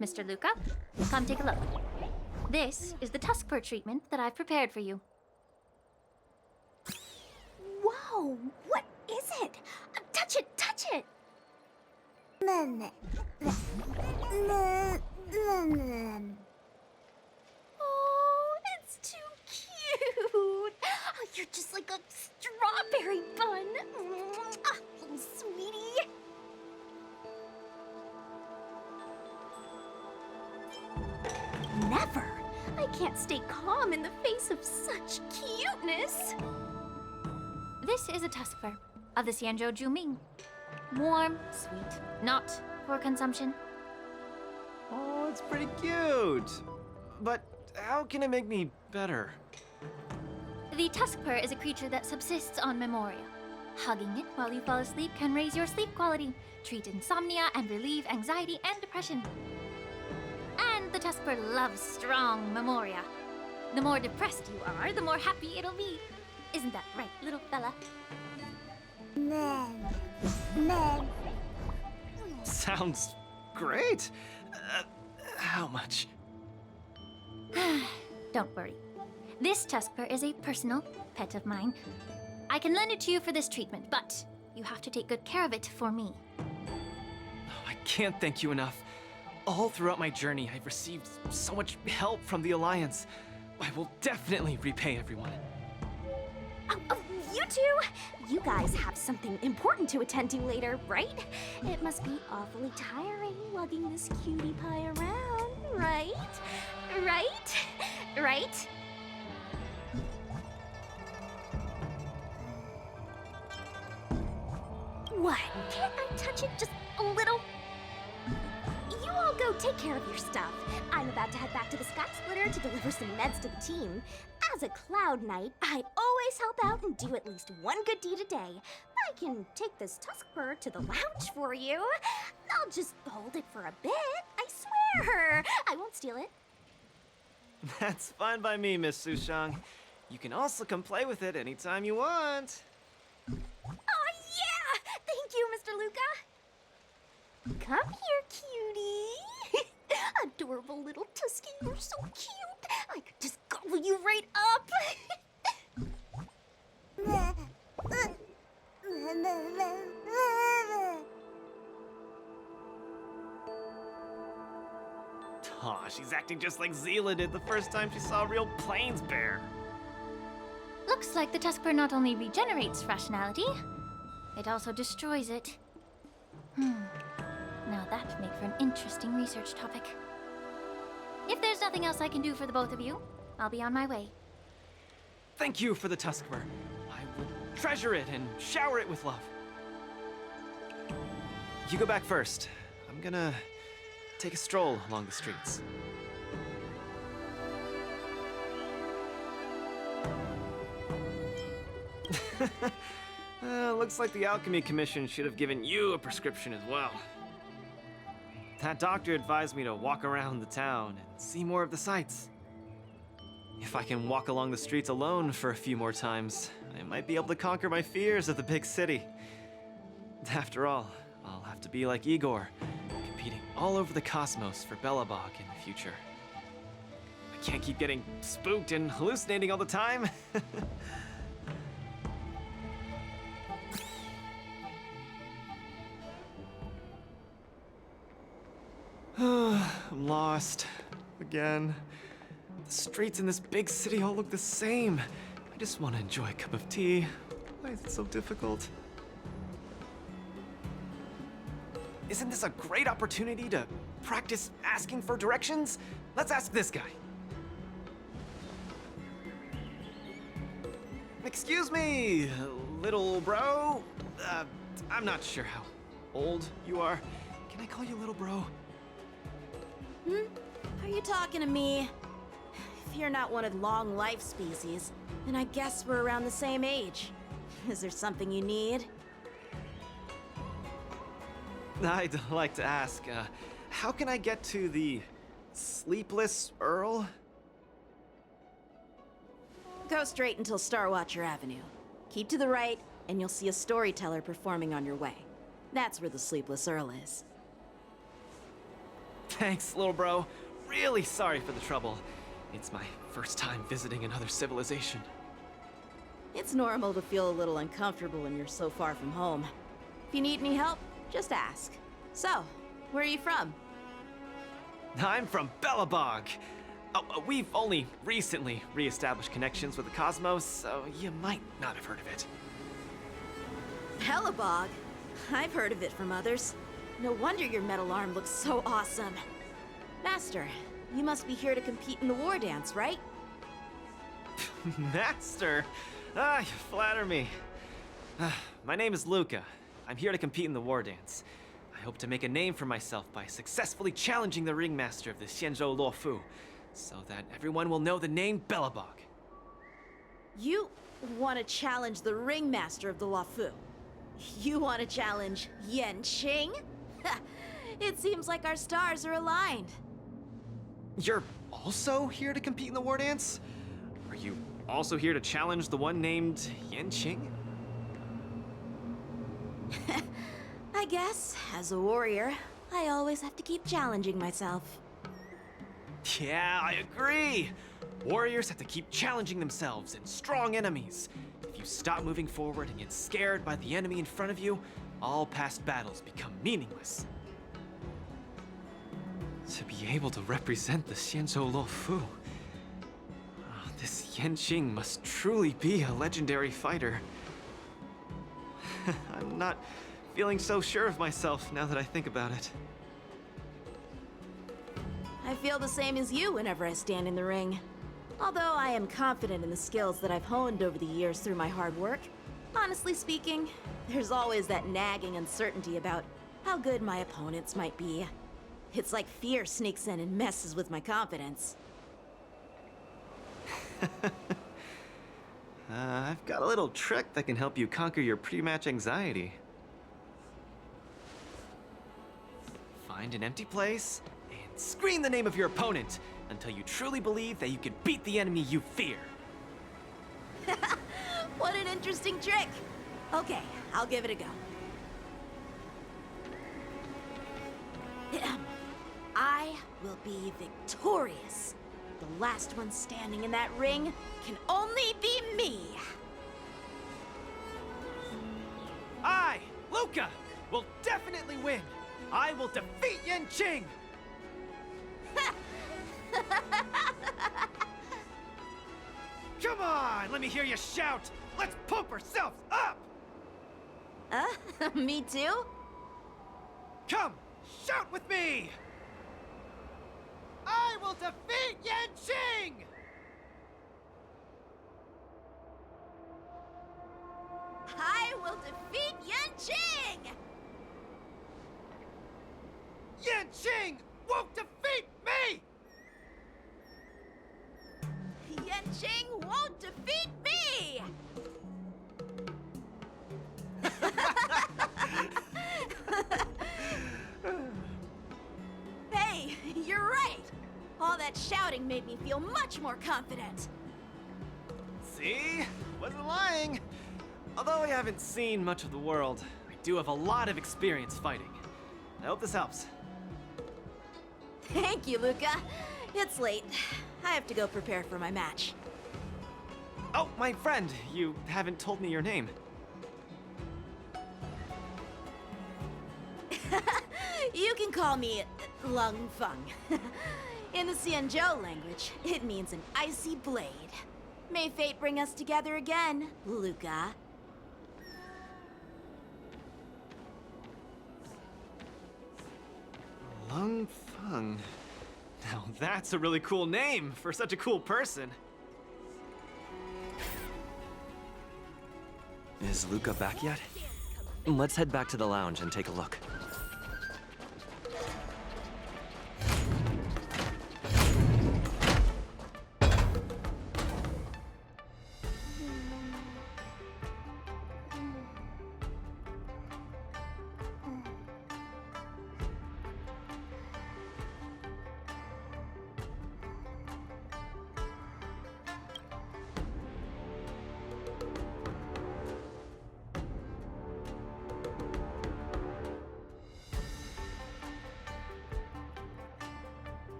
Mr. Luca, come take a look. This is the tusk fur treatment that I've prepared for you. Whoa, what is it? Touch it, touch it! Oh, it's too cute! Oh, you're just like a strawberry bun! Ah, little sweetie! Never! I can't stay calm in the face of such cuteness! This is a tusk fur of the Xianzhou Juming. Warm, sweet, not for consumption. Oh, it's pretty cute. But how can it make me better? The tusk fur is a creature that subsists on memoria. Hugging it while you fall asleep can raise your sleep quality, treat insomnia, and relieve anxiety and depression. And the tusk fur loves strong memoria. The more depressed you are, the more happy it'll be. Isn't that right, little fella? Sounds great. How much? Don't worry. This tusk fur is a personal pet of mine. I can lend it to you for this treatment, but you have to take good care of it for me. Oh, I can't thank you enough. All throughout my journey, I've received so much help from the Alliance. I will definitely repay everyone. You two! You guys have something important to attend to later, right? It must be awfully tiring lugging this cutie pie around, right? Right? Right? What? Can't I touch it just a little? You all go take care of your stuff. I'm about to head back to the Sky Splitter to deliver some meds to the team. As a Cloud Knight, I always help out and do at least one good deed a day. I can take this tusk fur to the lounge for you. I'll just hold it for a bit, I swear. I won't steal it. That's fine by me, Miss Sushang. You can also come play with it anytime you want. Oh yeah! Thank you, Mr. Luca. Come here, cutie. Adorable little Tusky, you're so cute. I could just gobble you right up. Aw, she's acting just like Zila did the first time she saw a real plains bear. Looks like the tusk fur not only regenerates rationality, it also destroys it. Now that'd make for an interesting research topic. If there's nothing else I can do for the both of you, I'll be on my way. Thank you for the tusk fur. I will treasure it and shower it with love. You go back first. I'm gonna take a stroll along the streets. Looks like the Alchemy Commission should have given you a prescription as well. That doctor advised me to walk around the town and see more of the sights. If I can walk along the streets alone for a few more times, I might be able to conquer my fears of the big city. After all, I'll have to be like Igor, competing all over the cosmos for Belobog in the future. I can't keep getting spooked and hallucinating all the time. I'm lost. Again. The streets in this big city all look the same. I just want to enjoy a cup of tea. Why is it so difficult? Isn't this a great opportunity to practice asking for directions? Let's ask this guy. Excuse me, little bro? I'm not sure how old you are. Can I call you little bro? Are you talking to me? If you're not one of long life species, then I guess we're around the same age. Is there something you need? I'd like to ask, how can I get to the Sleepless Earl? Go straight until Starwatcher Avenue. Keep to the right, and you'll see a storyteller performing on your way. That's where the Sleepless Earl is. Thanks, little bro. Really sorry for the trouble. It's my first time visiting another civilization. It's normal to feel a little uncomfortable when you're so far from home. If you need any help, just ask. So, where are you from? I'm from Belobog. We've only recently re-established connections with the cosmos, so you might not have heard of it. Belobog? I've heard of it from others. No wonder your metal arm looks so awesome. Master, you must be here to compete in the war dance, right? Master? You flatter me. My name is Luca. I'm here to compete in the war dance. I hope to make a name for myself by successfully challenging the ringmaster of the Xianzhou Luofu, so that everyone will know the name Belobog. You want to challenge the ringmaster of the Luofu? You want to challenge Yanqing? It seems like our stars are aligned. You're also here to compete in the war dance? Are you also here to challenge the one named Yanqing? I guess, as a warrior, I always have to keep challenging myself. Yeah, I agree! Warriors have to keep challenging themselves and strong enemies. If you stop moving forward and get scared by the enemy in front of you, all past battles become meaningless. To be able to represent the Xianzhou Luofu, this Yanqing must truly be a legendary fighter. I'm not feeling so sure of myself now that I think about it. I feel the same as you whenever I stand in the ring. Although I am confident in the skills that I've honed over the years through my hard work, honestly speaking, there's always that nagging uncertainty about how good my opponents might be. It's like fear sneaks in and messes with my confidence. I've got a little trick that can help you conquer your pre-match anxiety. Find an empty place and scream the name of your opponent until you truly believe that you can beat the enemy you fear. What an interesting trick! Okay, I'll give it a go. I will be victorious. The last one standing in that ring can only be me. I, Luca, will definitely win. I will defeat Yanqing. Come on, let me hear you shout. Let's pump ourselves up. Me too? Come, shout with me. I will defeat Yanqing! I will defeat Yanqing! Yanqing won't defeat me! Yanqing won't defeat me! Hey, you're right! All that shouting made me feel much more confident. See? Wasn't lying. Although I haven't seen much of the world, I do have a lot of experience fighting. I hope this helps. Thank you, Luca. It's late. I have to go prepare for my match. Oh, my friend, you haven't told me your name. You can call me Lung Feng. In the Xianzhou language, it means an icy blade. May fate bring us together again, Luca. Lung Feng. Now that's a really cool name for such a cool person. Is Luca back yet? Let's head back to the lounge and take a look.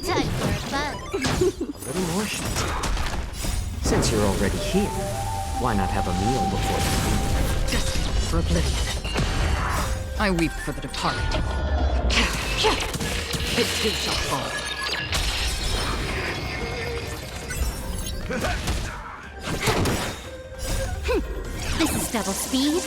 Time for a buzz. A little more shit. Since you're already here, why not have a meal before the Just for oblivion. I weep for the departed. It too shall fall. This is double speed.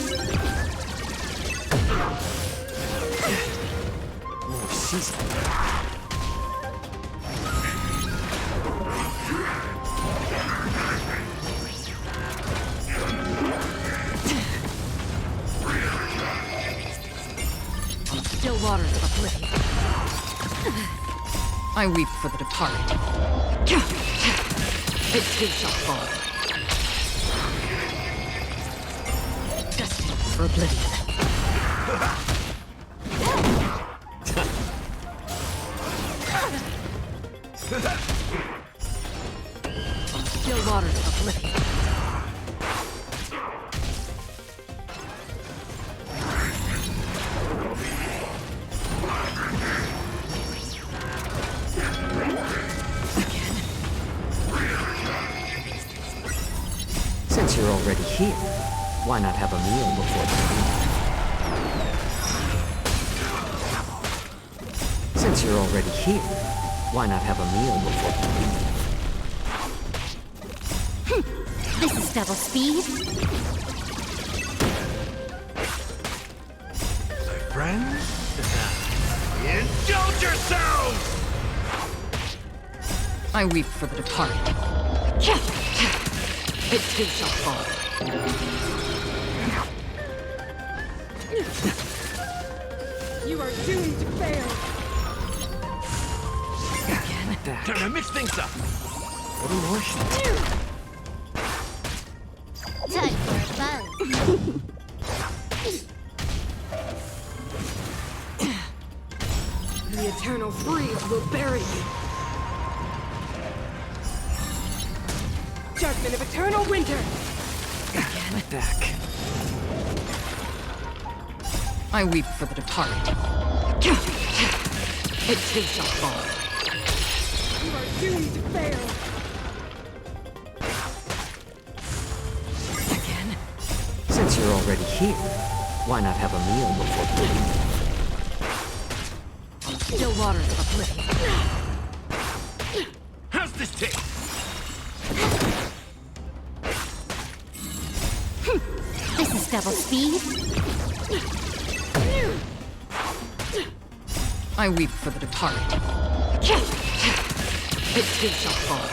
I weep for the departed. It too shall fall. Destined for oblivion. Still waters of oblivion. Since you're already here, why not have a meal before the Since you're already here, why not have a meal before This is double speed. My friends? Indulge yourselves! I weep for the departed. It too shall fall. You are doomed to fail. Again, that. Time to mix things up. What emotion? Time for fun. The eternal freeze will bury you. Judgment of eternal winter. Again, back. I weep for the departed. It too shall fall. You are doomed to fail. Again. Since you're already here, why not have a meal before Still waters of oblivion. How's this taste? This is double speed. I weep for the departed. It too shall fall.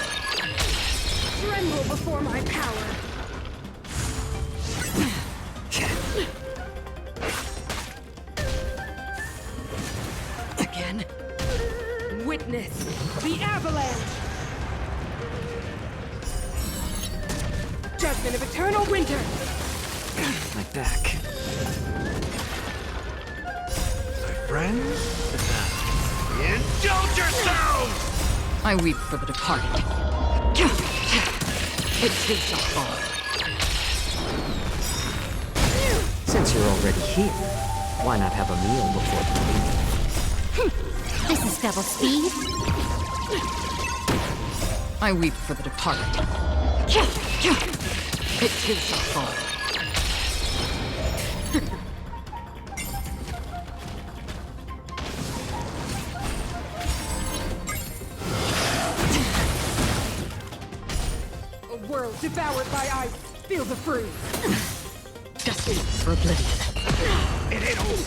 Tremble before my power. Again. Witness the avalanche. Judgment of eternal winter. My back. My friends? Indulge yourselves! I weep for the departed. It too shall fall. Since you're already here, why not have a meal before This is double speed. I weep for the departed. It too shall fall. A world devoured by ice. Feel the freeze. Destined for oblivion. It ain't over.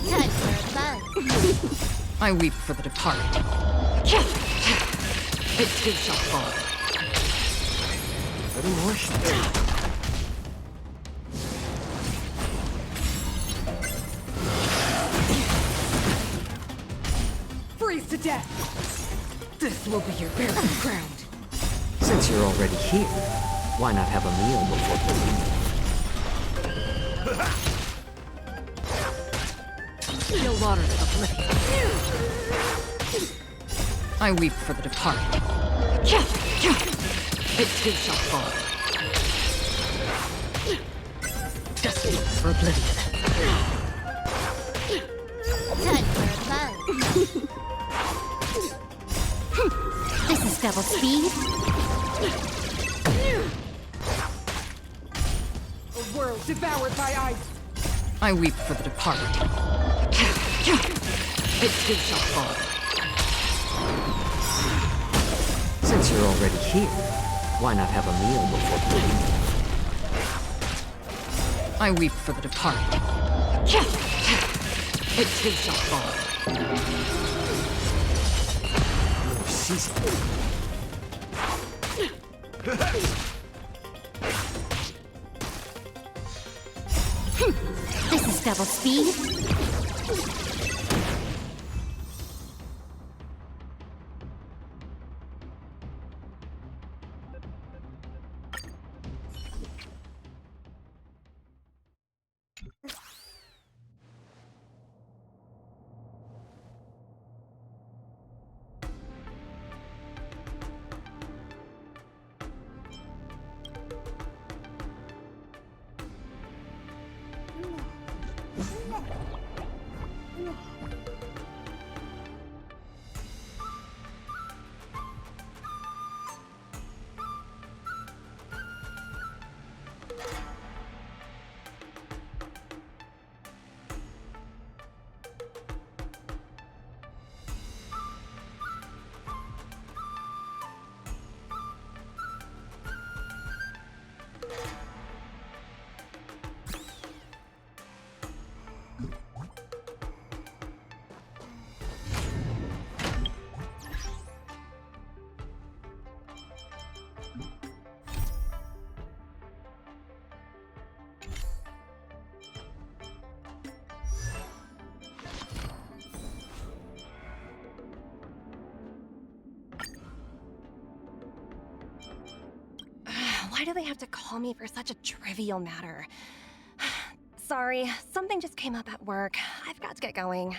Time for fun. I weep for the departed. It too shall fall. What emotion? Freeze to death. This will be your burial ground. Since you're already here, why not have a meal before Still waters of oblivion. I weep for the departed. It too shall fall. Destined for oblivion. Time for fun. This is double speed. A world devoured by ice. I weep for the departed. It too shall fall. Since you're already here, why not have a meal before I weep for the departed. It too shall fall. More season. This is double speed. Why do they have to call me for such a trivial matter? Sorry, something just came up at work. I've got to get going.